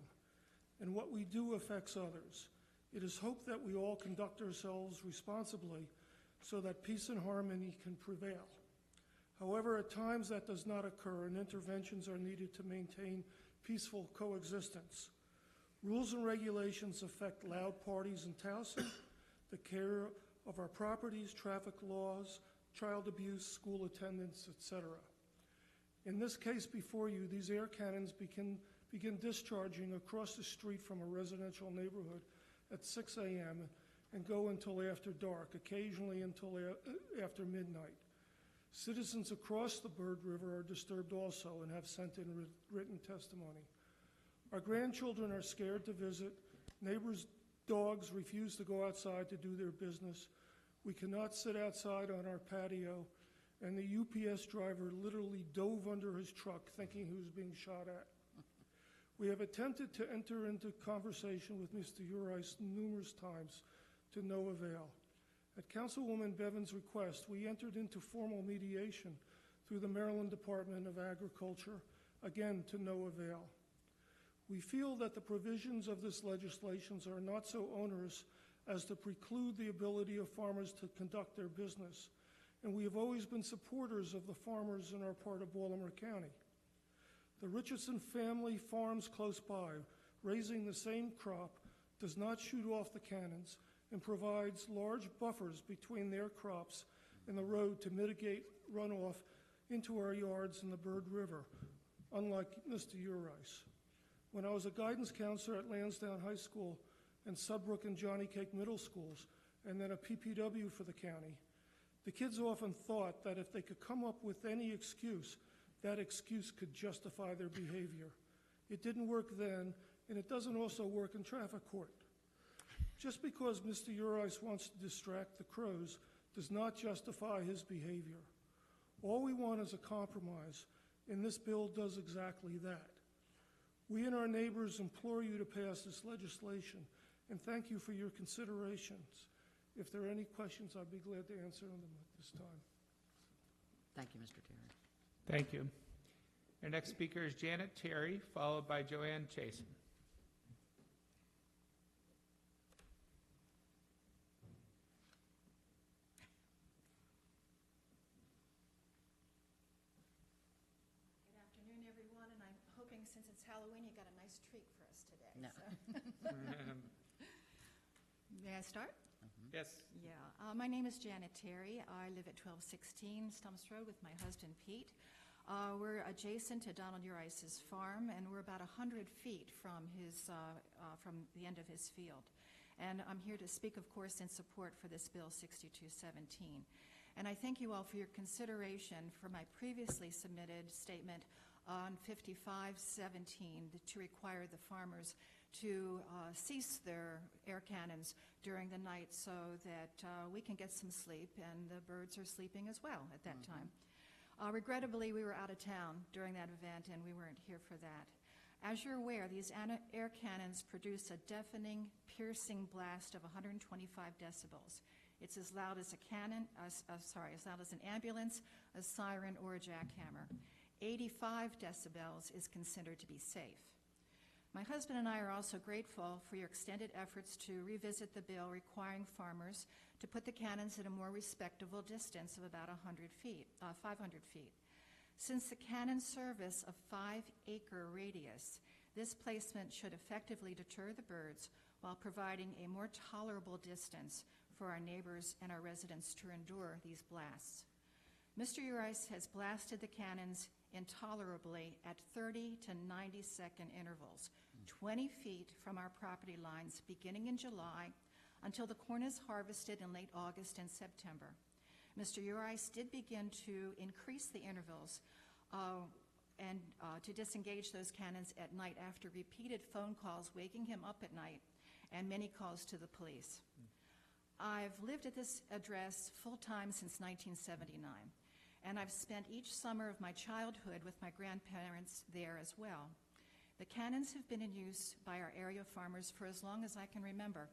and what we do affects others. It is hoped that we all conduct ourselves responsibly so that peace and harmony can prevail. However, at times that does not occur, and interventions are needed to maintain peaceful coexistence. Rules and regulations affect loud parties and touting, the care of our properties, traffic laws, child abuse, school attendance, etc. In this case before you, these air cannons begin discharging across the street from a residential neighborhood at 6 a.m. and go until after dark, occasionally until after midnight. Citizens across the Bird River are disturbed also and have sent in written testimony. Our grandchildren are scared to visit. Neighbors' dogs refuse to go outside to do their business. We cannot sit outside on our patio, and the UPS driver literally dove under his truck thinking he was being shot at. We have attempted to enter into conversation with Mr. Urice numerous times to no avail. At Councilwoman Bevan's request, we entered into formal mediation through the Maryland Department of Agriculture, again to no avail. We feel that the provisions of this legislation are not so onerous as to preclude the ability of farmers to conduct their business, and we have always been supporters of the farmers in our part of Baltimore County. The Richardson family farms close by, raising the same crop, does not shoot off the cannons and provides large buffers between their crops and the road to mitigate runoff into our yards in the Bird River, unlike Mr. Urice. When I was a guidance counselor at Lansdowne High School and Sudbrook and Johnny Cake Middle Schools, and then a PPW for the county, the kids often thought that if they could come up with any excuse, that excuse could justify their behavior. It didn't work then, and it doesn't also work in traffic court. Just because Mr. Urice wants to distract the crows does not justify his behavior. All we want is a compromise, and this bill does exactly that. We and our neighbors implore you to pass this legislation, and thank you for your considerations. If there are any questions, I'd be glad to answer them at this time. Thank you, Mr. Terry. Thank you. Our next speaker is Janet Terry, followed by Joanne Chasen. Good afternoon, everyone, and I'm hoping since it's Halloween, you got a nice treat for us today. No. So. May I start? Yes. Yeah. My name is Janet Terry. I live at 1216 Stumps Road with my husband, Pete. We're adjacent to Donald Urice's farm, and we're about 100 feet from the end of his field. And I'm here to speak, of course, in support for this Bill 6217. And I thank you all for your consideration for my previously submitted statement on 5517 to require the farmers to cease their air cannons during the night so that we can get some sleep, and the birds are sleeping as well at that time. Regrettably, we were out of town during that event, and we weren't here for that. As you're aware, these air cannons produce a deafening, piercing blast of 125 decibels. It's as loud as a cannon, as loud as an ambulance, a siren, or a jackhammer. 85 decibels is considered to be safe. My husband and I are also grateful for your extended efforts to revisit the bill requiring farmers to put the cannons at a more respectable distance of about 500 feet. Since the cannon service a 5-acre radius, this placement should effectively deter the birds while providing a more tolerable distance for our neighbors and our residents to endure these blasts. Mr. Urice has blasted the cannons intolerably at 30 to 90-second intervals, 20 feet from our property lines beginning in July until the corn is harvested in late August and September. Mr. Urice did begin to increase the intervals and to disengage those cannons at night after repeated phone calls waking him up at night and many calls to the police. I've lived at this address full-time since 1979, and I've spent each summer of my childhood with my grandparents there as well. The cannons have been in use by our area farmers for as long as I can remember.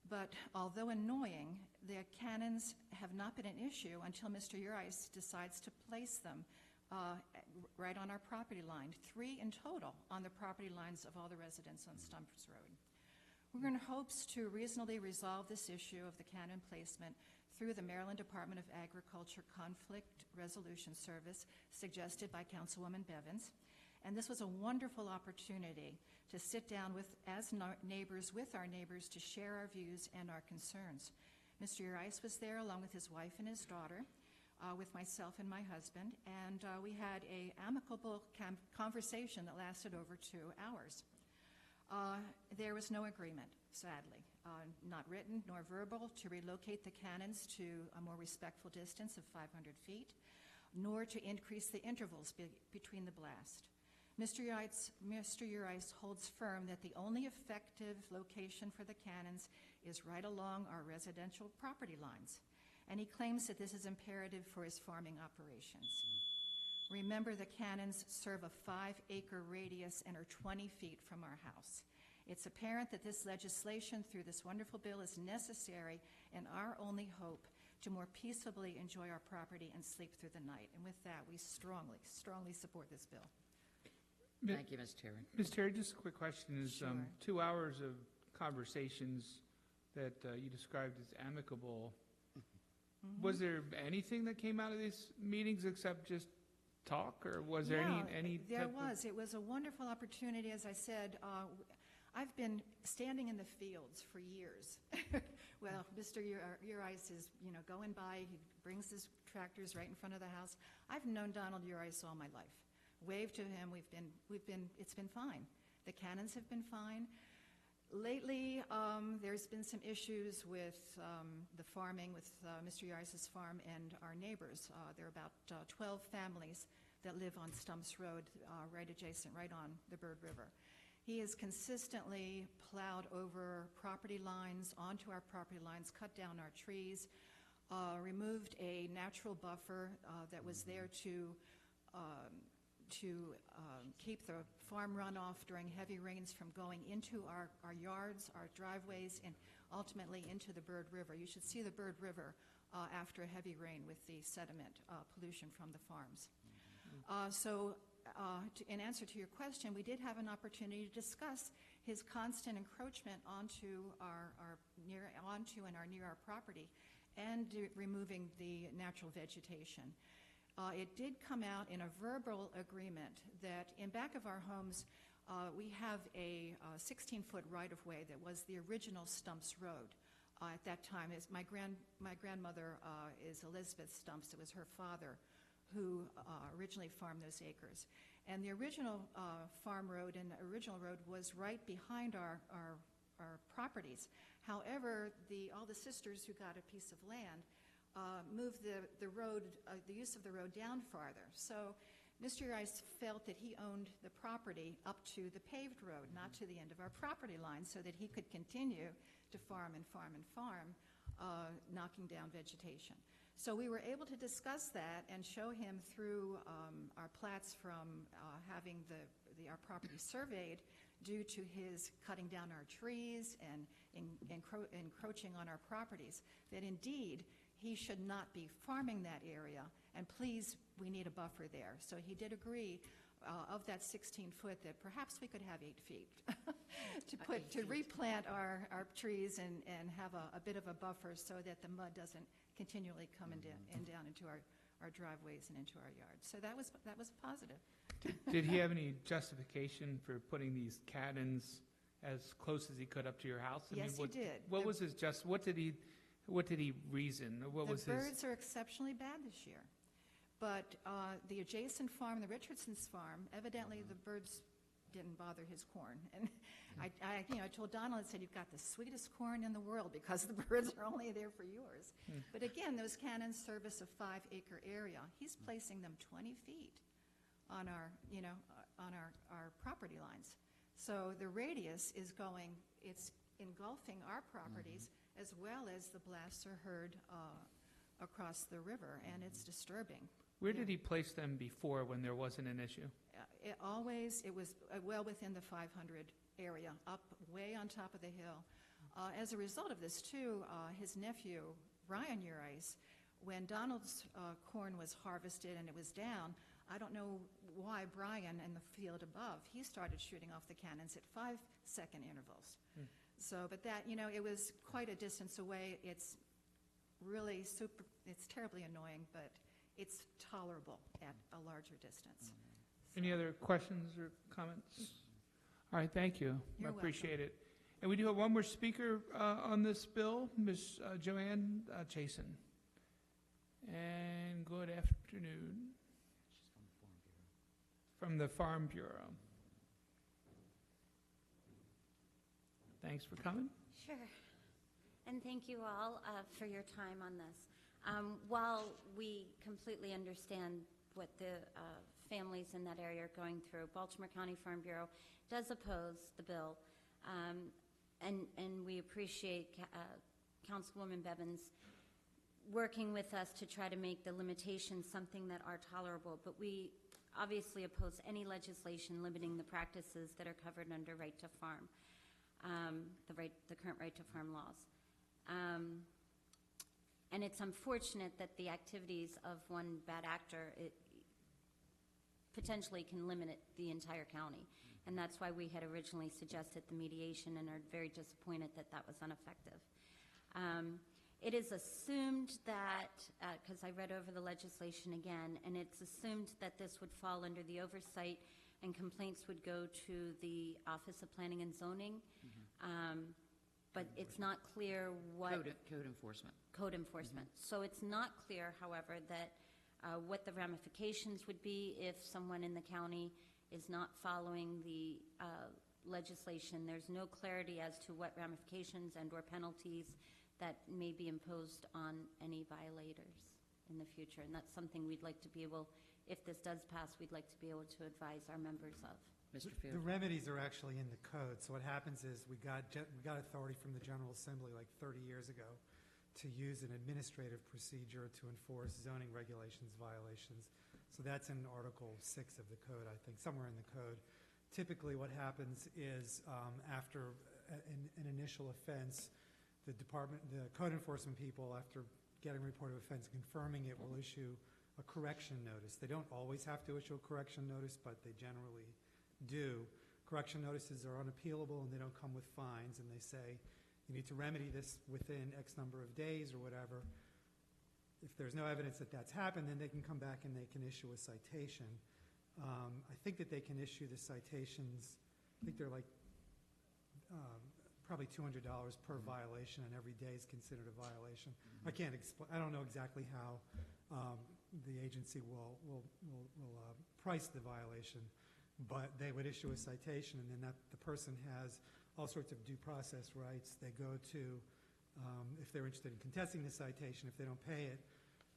But although annoying, the cannons have not been an issue until Mr. Urice decides to place them right on our property line, 3 in total on the property lines of all the residents on Stumps Road. We're in hopes to reasonably resolve this issue of the cannon placement through the Maryland Department of Agriculture Conflict Resolution Service suggested by Councilwoman Bevins. And this was a wonderful opportunity to sit down with our neighbors to share our views and our concerns. Mr. Urice was there along with his wife and his daughter, with myself and my husband, and we had an amicable conversation that lasted over 2 hours. There was no agreement, sadly, not written nor verbal, to relocate the cannons to a more respectful distance of 500 feet, nor to increase the intervals between the blast. Mr. Urice holds firm that the only effective location for the cannons is right along our residential property lines, and he claims that this is imperative for his farming operations. Remember, the cannons serve a 5-acre radius and are 20 feet from our house. It's apparent that this legislation through this wonderful bill is necessary and our only hope to more peaceably enjoy our property and sleep through the night. And with that, we strongly, strongly support this bill. Thank you, Ms. Terry. Ms. Terry, just a quick question. Is Sure. 2 hours of conversations that you described as amicable, was there anything that came out of these meetings except just talk, or was there any There type of- was. It was a wonderful opportunity. As I said, I've been standing in the fields for years. Well, Mr. Urice is, going by. He brings his tractors right in front of the house. I've known Donald Urice all my life. Waved to him. It's been fine. The cannons have been fine. Lately, there's been some issues with the farming, with Mr. Urice's farm and our neighbors. There are about 12 families that live on Stumps Road, right adjacent, right on the Bird River. He has consistently plowed over property lines, onto our property lines, cut down our trees, removed a natural buffer that was there to keep the farm runoff during heavy rains from going into our yards, our driveways, and ultimately into the Bird River. You should see the Bird River after a heavy rain with the sediment pollution from the farms. In answer to your question, we did have an opportunity to discuss his constant encroachment onto near our property and removing the natural vegetation. It did come out in a verbal agreement that in back of our homes, we have a 16-foot right-of-way that was the original Stumps Road. At that time, my grandmother is Elizabeth Stumps. It was her father who originally farmed those acres. And the original farm road and the original road was right behind our properties. However, all the sisters who got a piece of land moved the road, the use of the road down farther. So Mr. Urice felt that he owned the property up to the paved road, not to the end of our property line, so that he could continue to farm and farm and farm, knocking down vegetation. So we were able to discuss that and show him through our plats from having our property surveyed due to his cutting down our trees and encroaching on our properties, that indeed he should not be farming that area, and please, we need a buffer there. So he did agree of that 16-foot that perhaps we could have 8 feet to replant our trees and have a bit of a buffer so that the mud doesn't continually come down into our driveways and into our yards. So that was positive. Did he have any justification for putting these cannons as close as he could up to your house? Yes, he did. What was his what did he reason? What was The his? birds are exceptionally bad this year. But the adjacent farm, the Richardson's farm, evidently the birds didn't bother his corn. And I told Donald, I said, you've got the sweetest corn in the world because the birds are only there for yours. But again, those cannons service a 5-acre area. He's placing them 20 feet on our property lines. So the radius is it's engulfing our properties as well as the blasts are heard across the river, and it's disturbing. Where did he place them before when there wasn't an issue? It was well within the 500 area, up way on top of the hill. As a result of this, too, his nephew, Brian Urice, when Donald's corn was harvested and it was down, I don't know why Brian in the field above, he started shooting off the cannons at 5-second intervals. So, but that, it was quite a distance away. It's really it's terribly annoying, but it's tolerable at a larger distance. Any other questions or comments? All right, thank you. You're I appreciate it. And we do have one more speaker on this bill, Ms. Joanne Chason. And good afternoon. From the Farm Bureau. Thanks for coming. Sure. And thank you all for your time on this. While we completely understand what the families in that area are going through, Baltimore County Farm Bureau does oppose the bill, and we appreciate Councilwoman Bevins working with us to try to make the limitations something that are tolerable, but we obviously oppose any legislation limiting the practices that are covered under right to farm, the current right to farm laws. And it's unfortunate that the activities of one bad actor potentially can limit the entire county. And that's why we had originally suggested the mediation and are very disappointed that that was ineffective. It is assumed that, because I read over the legislation again, and it's assumed that this would fall under the oversight and complaints would go to the Office of Planning and Zoning. But it's not clear what... Code enforcement. Code enforcement. So it's not clear, however, that what the ramifications would be if someone in the county is not following the legislation. There's no clarity as to what ramifications and or penalties that may be imposed on any violators in the future. And that's something we'd like to be able, if this does pass, we'd like to be able to advise our members of. Mr. The remedies are actually in the code. So what happens is we got authority from the General Assembly like 30 years ago to use an administrative procedure to enforce zoning regulations violations. So that's in Article 6 of the code, I think, somewhere in the code. Typically what happens is after an initial offense, the code enforcement people, after getting a report of offense, confirming it, will issue a correction notice. They don't always have to issue a correction notice, but they generally do. Correction notices are unappealable and they don't come with fines, and they say you need to remedy this within X number of days or whatever. If there's no evidence that that's happened, then they can come back and they can issue a citation. I think that they can issue the citations, I think they're like probably $200 per violation, and every day is considered a violation. I can't explain, I don't know exactly how the agency will price the violation, but they would issue a citation, and then the person has all sorts of due process rights. They go to, if they're interested in contesting the citation, if they don't pay it,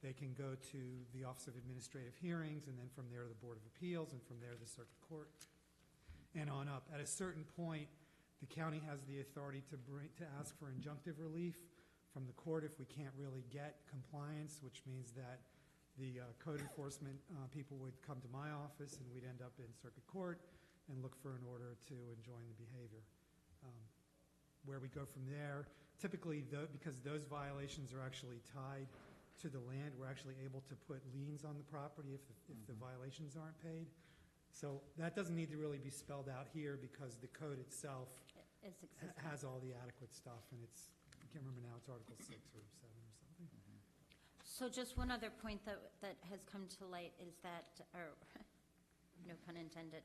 they can go to the Office of Administrative Hearings, and then from there the Board of Appeals, and from there the Circuit Court, and on up. At a certain point, the county has the authority to ask for injunctive relief from the court if we can't really get compliance, which means that the code enforcement people would come to my office, and we'd end up in Circuit Court and look for an order to enjoin the behavior. Where we go from there, typically, because those violations are actually tied to the land, we're actually able to put liens on the property if the violations aren't paid. So that doesn't need to really be spelled out here because the code itself It's existing. has all the adequate stuff, and it's, I can't remember now, it's Article 6 or 7 or something. So just one other point that has come to light is that, or no pun intended,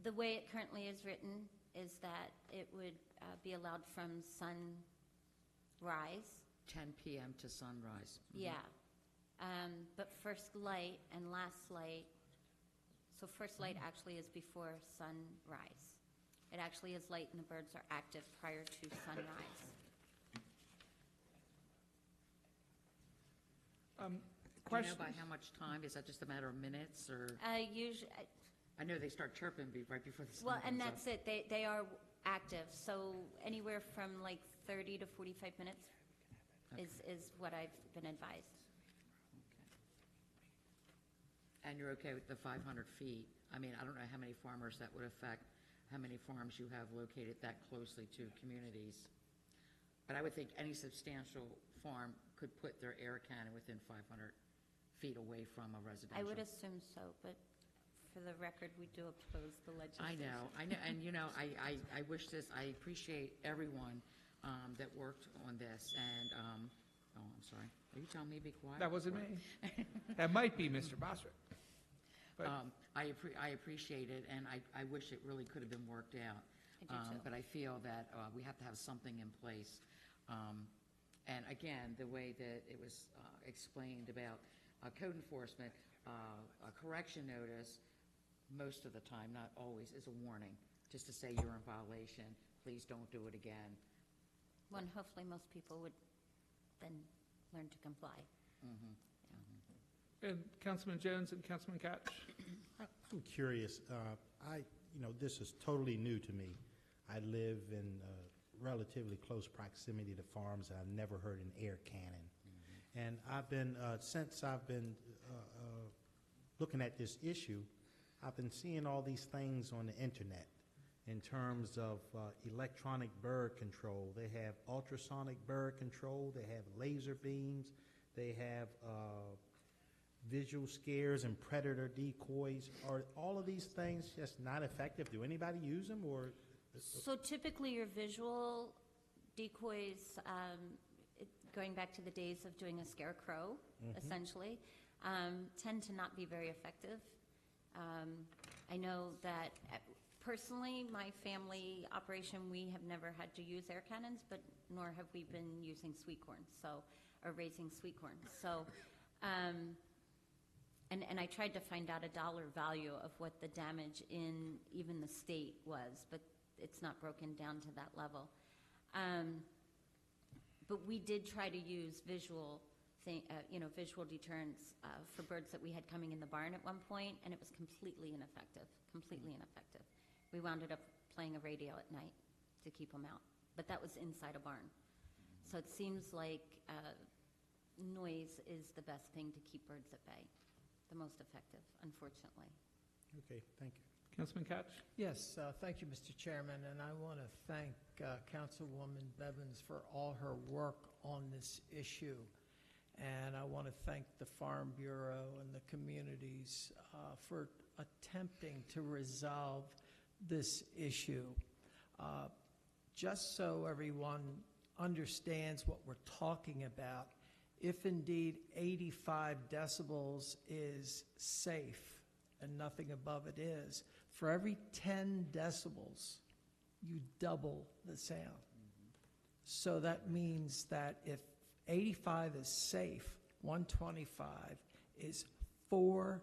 the way it currently is written is that it would be allowed from sunrise. 10 p.m. to sunrise. Yeah. But first light and last light, so first light actually is before sunrise. It actually is light and the birds are active prior to sunrise. Do you know by how much time? Is that just a matter of minutes, or? Usually, I know they start chirping right before the sun well, and comes that's up. it. They are active, so anywhere from like 30 to 45 minutes is what I've been advised. And you're okay with the 500 feet? I mean, I don't know how many farmers that would affect, how many farms you have located that closely to communities. But I would think any substantial farm could put their air cannon within 500 feet away from a residential. I would assume so, but for the record, we do oppose the legislation. I know, and you know, I wish this, I appreciate everyone that worked on this, and, oh, I'm sorry, are you telling me to be quiet? That wasn't me. That might be Mr. Bostwick. But I appreciate it, and I wish it really could have been worked out. I do too. But I feel that we have to have something in place. And again, the way that it was explained about code enforcement, a correction notice, most of the time, not always, is a warning, just to say you're in violation, please don't do it again. Well, and hopefully most people would then learn to comply. And Councilman Jones and Councilman Katch? I'm curious. This is totally new to me. I live in relatively close proximity to farms, and I've never heard an air cannon. And I've been, since I've been looking at this issue, I've been seeing all these things on the internet in terms of electronic bird control. They have ultrasonic bird control. They have laser beams. They have visual scares and predator decoys. Are all of these things just not effective? Do anybody use them, or? So typically your visual decoys, going back to the days of doing a scarecrow, essentially, tend to not be very effective. I know that personally, my family operation, we have never had to use air cannons, but nor have we been using sweet corn, or raising sweet corn. So, and I tried to find out a dollar value of what the damage in even the state was, but it's not broken down to that level. But we did try to use visual deterrents for birds that we had coming in the barn at one point, and it was completely ineffective, We wound up playing a radio at night to keep them out, but that was inside a barn. So it seems like noise is the best thing to keep birds at bay, the most effective, unfortunately. Okay, thank you. Councilman Katch? Yes, thank you, Mr. Chairman, and I want to thank Councilwoman Bevins for all her work on this issue. And I want to thank the Farm Bureau and the communities for attempting to resolve this issue. Just so everyone understands what we're talking about, if indeed 85 decibels is safe and nothing above it is, for every 10 decibels, you double the sound. So that means that if 85 is safe, 125 is 4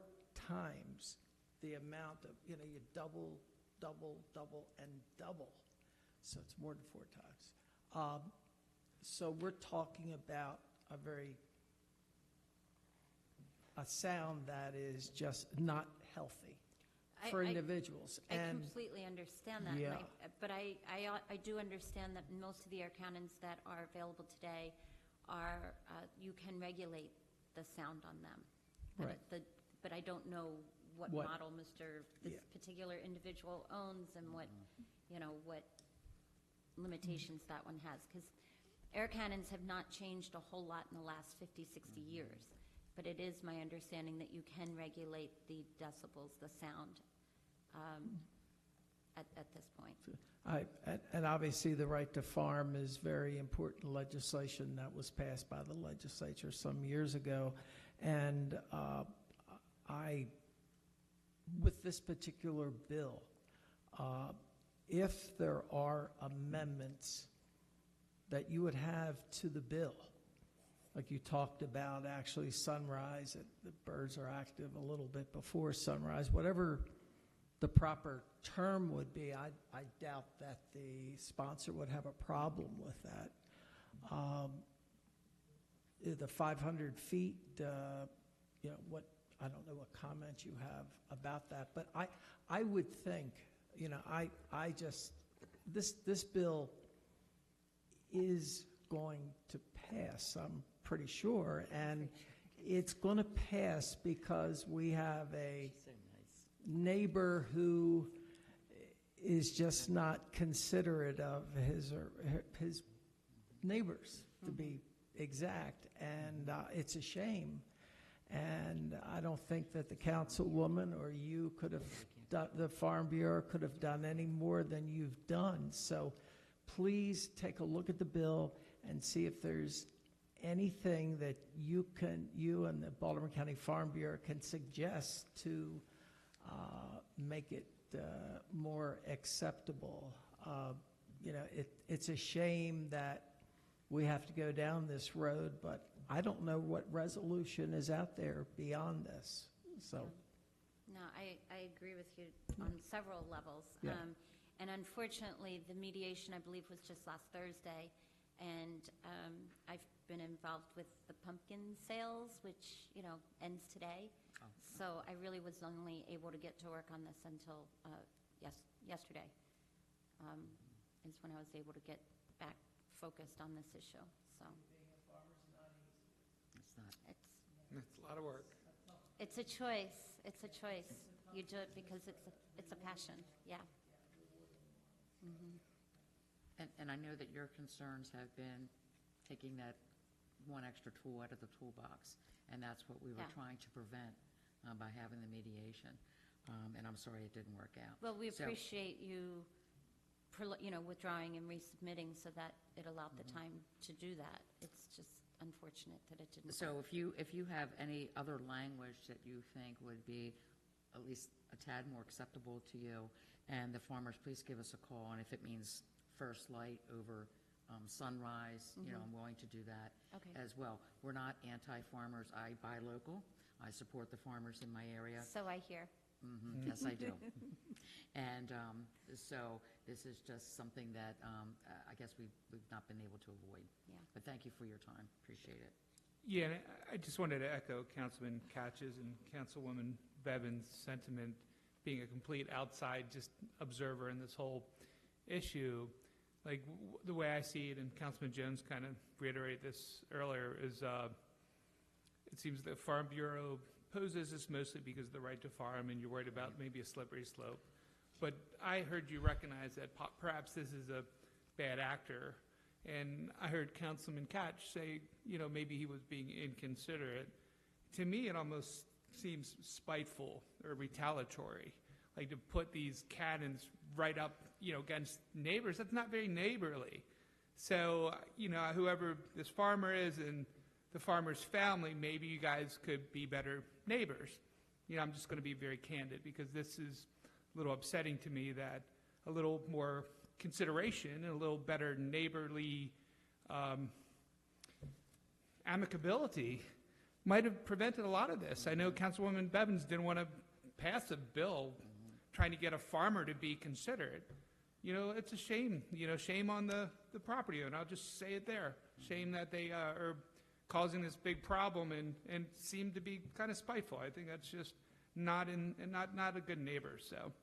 times the amount of, you double, and double. So it's more than 4 times. So we're talking about a sound that is just not healthy for individuals. I completely understand that, Yeah. but I do understand that most of the air cannons that are available today are, you can regulate the sound on them. Right. But I don't know what model this particular individual owns and what limitations that one has. Because air cannons have not changed a whole lot in the last 50, 60 years. But it is my understanding that you can regulate the decibels, the sound, at this point. And obviously, the right to farm is very important legislation that was passed by the legislature some years ago. And with this particular bill, if there are amendments that you would have to the bill, like you talked about actually sunrise, the birds are active a little bit before sunrise, whatever the proper term would be, I doubt that the sponsor would have a problem with that. The 500 feet, I don't know what comment you have about that, but I would think, this bill is going to pass, I'm pretty sure, and it's going to pass because we have a neighbor who is just not considerate of his neighbors, to be exact, and it's a shame. And I don't think that the councilwoman or you could have done, the Farm Bureau could have done any more than you've done. So please take a look at the bill and see if there's anything that you and the Baltimore County Farm Bureau can suggest to make it more acceptable. It's a shame that we have to go down this road, but I don't know what resolution is out there beyond this. So, no, I agree with you on several levels. Yeah. And unfortunately, the mediation, I believe, was just last Thursday, and I've been involved with the pumpkin sales, which ends today. Oh. So I really was only able to get to work on this until yesterday. Is when I was able to get back focused on this issue. So It's not. It's a lot of work. It's a choice. It's a choice. You do it because it's a passion. Yeah. Mm-hmm. And I know that your concerns have been taking that one extra tool out of the toolbox, and that's what we were Yeah. trying to prevent by having the mediation. And I'm sorry it didn't work out. Well, we So- appreciate you, withdrawing and resubmitting so that it allowed the time to do that. It's just unfortunate that it didn't. So if you have any other language that you think would be at least a tad more acceptable to you, and the farmers, please give us a call. And if it means first light over sunrise, I'm willing to do that Okay. as well. We're not anti-farmers. I buy local. I support the farmers in my area. So I hear. Yes, I do. And so this is just something that I guess we've not been able to avoid. Yeah. But thank you for your time. Appreciate it. Yeah, and I just wanted to echo Councilman Catch's and Councilwoman Bevan's sentiment, being a complete outside just observer in this whole issue. Like the way I see it, and Councilman Jones kind of reiterated this earlier, is it seems the Farm Bureau poses this mostly because of the right to farm, and you're worried about maybe a slippery slope. But I heard you recognize that perhaps this is a bad actor, and I heard Councilman Catch say, maybe he was being inconsiderate. To me, it almost seems spiteful or retaliatory, like to put these cannons right up, against neighbors. That's not very neighborly. So, whoever this farmer is and the farmer's family, maybe you guys could be better neighbors. I'm just going to be very candid because this is a little upsetting to me, that a little more consideration and a little better neighborly amicability might have prevented a lot of this. I know Councilwoman Bevins didn't want to pass a bill trying to get a farmer to be considerate. It's a shame. Shame on the property owner. I'll just say it there. Shame that they are causing this big problem and seem to be kind of spiteful. I think that's just not a good neighbor. So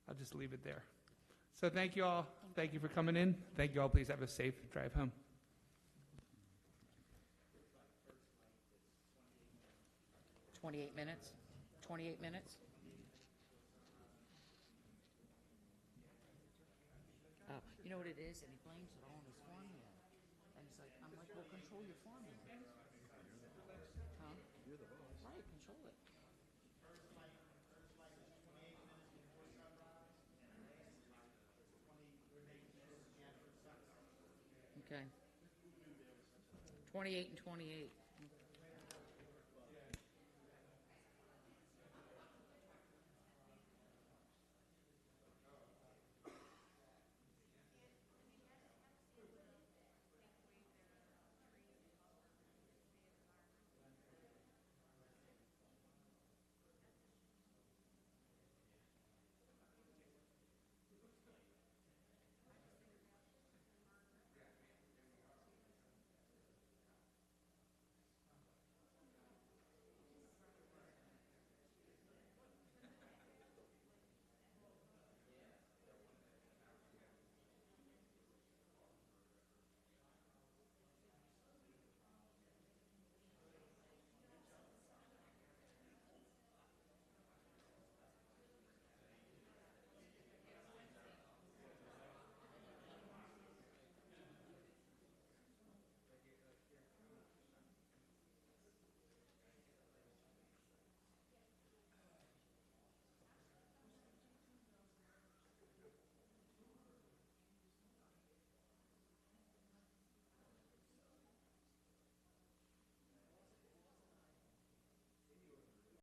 I'll just leave it there. So thank you all. Thank you for coming in. Thank you all. Please have a safe drive home. 28 minutes? 28 minutes? Oh, you know what it is? And he blames it all on his farm yet. And He's like, I'm like, well, control your farming. Huh? You're the boss. Right, control it. Okay. 28 and 28.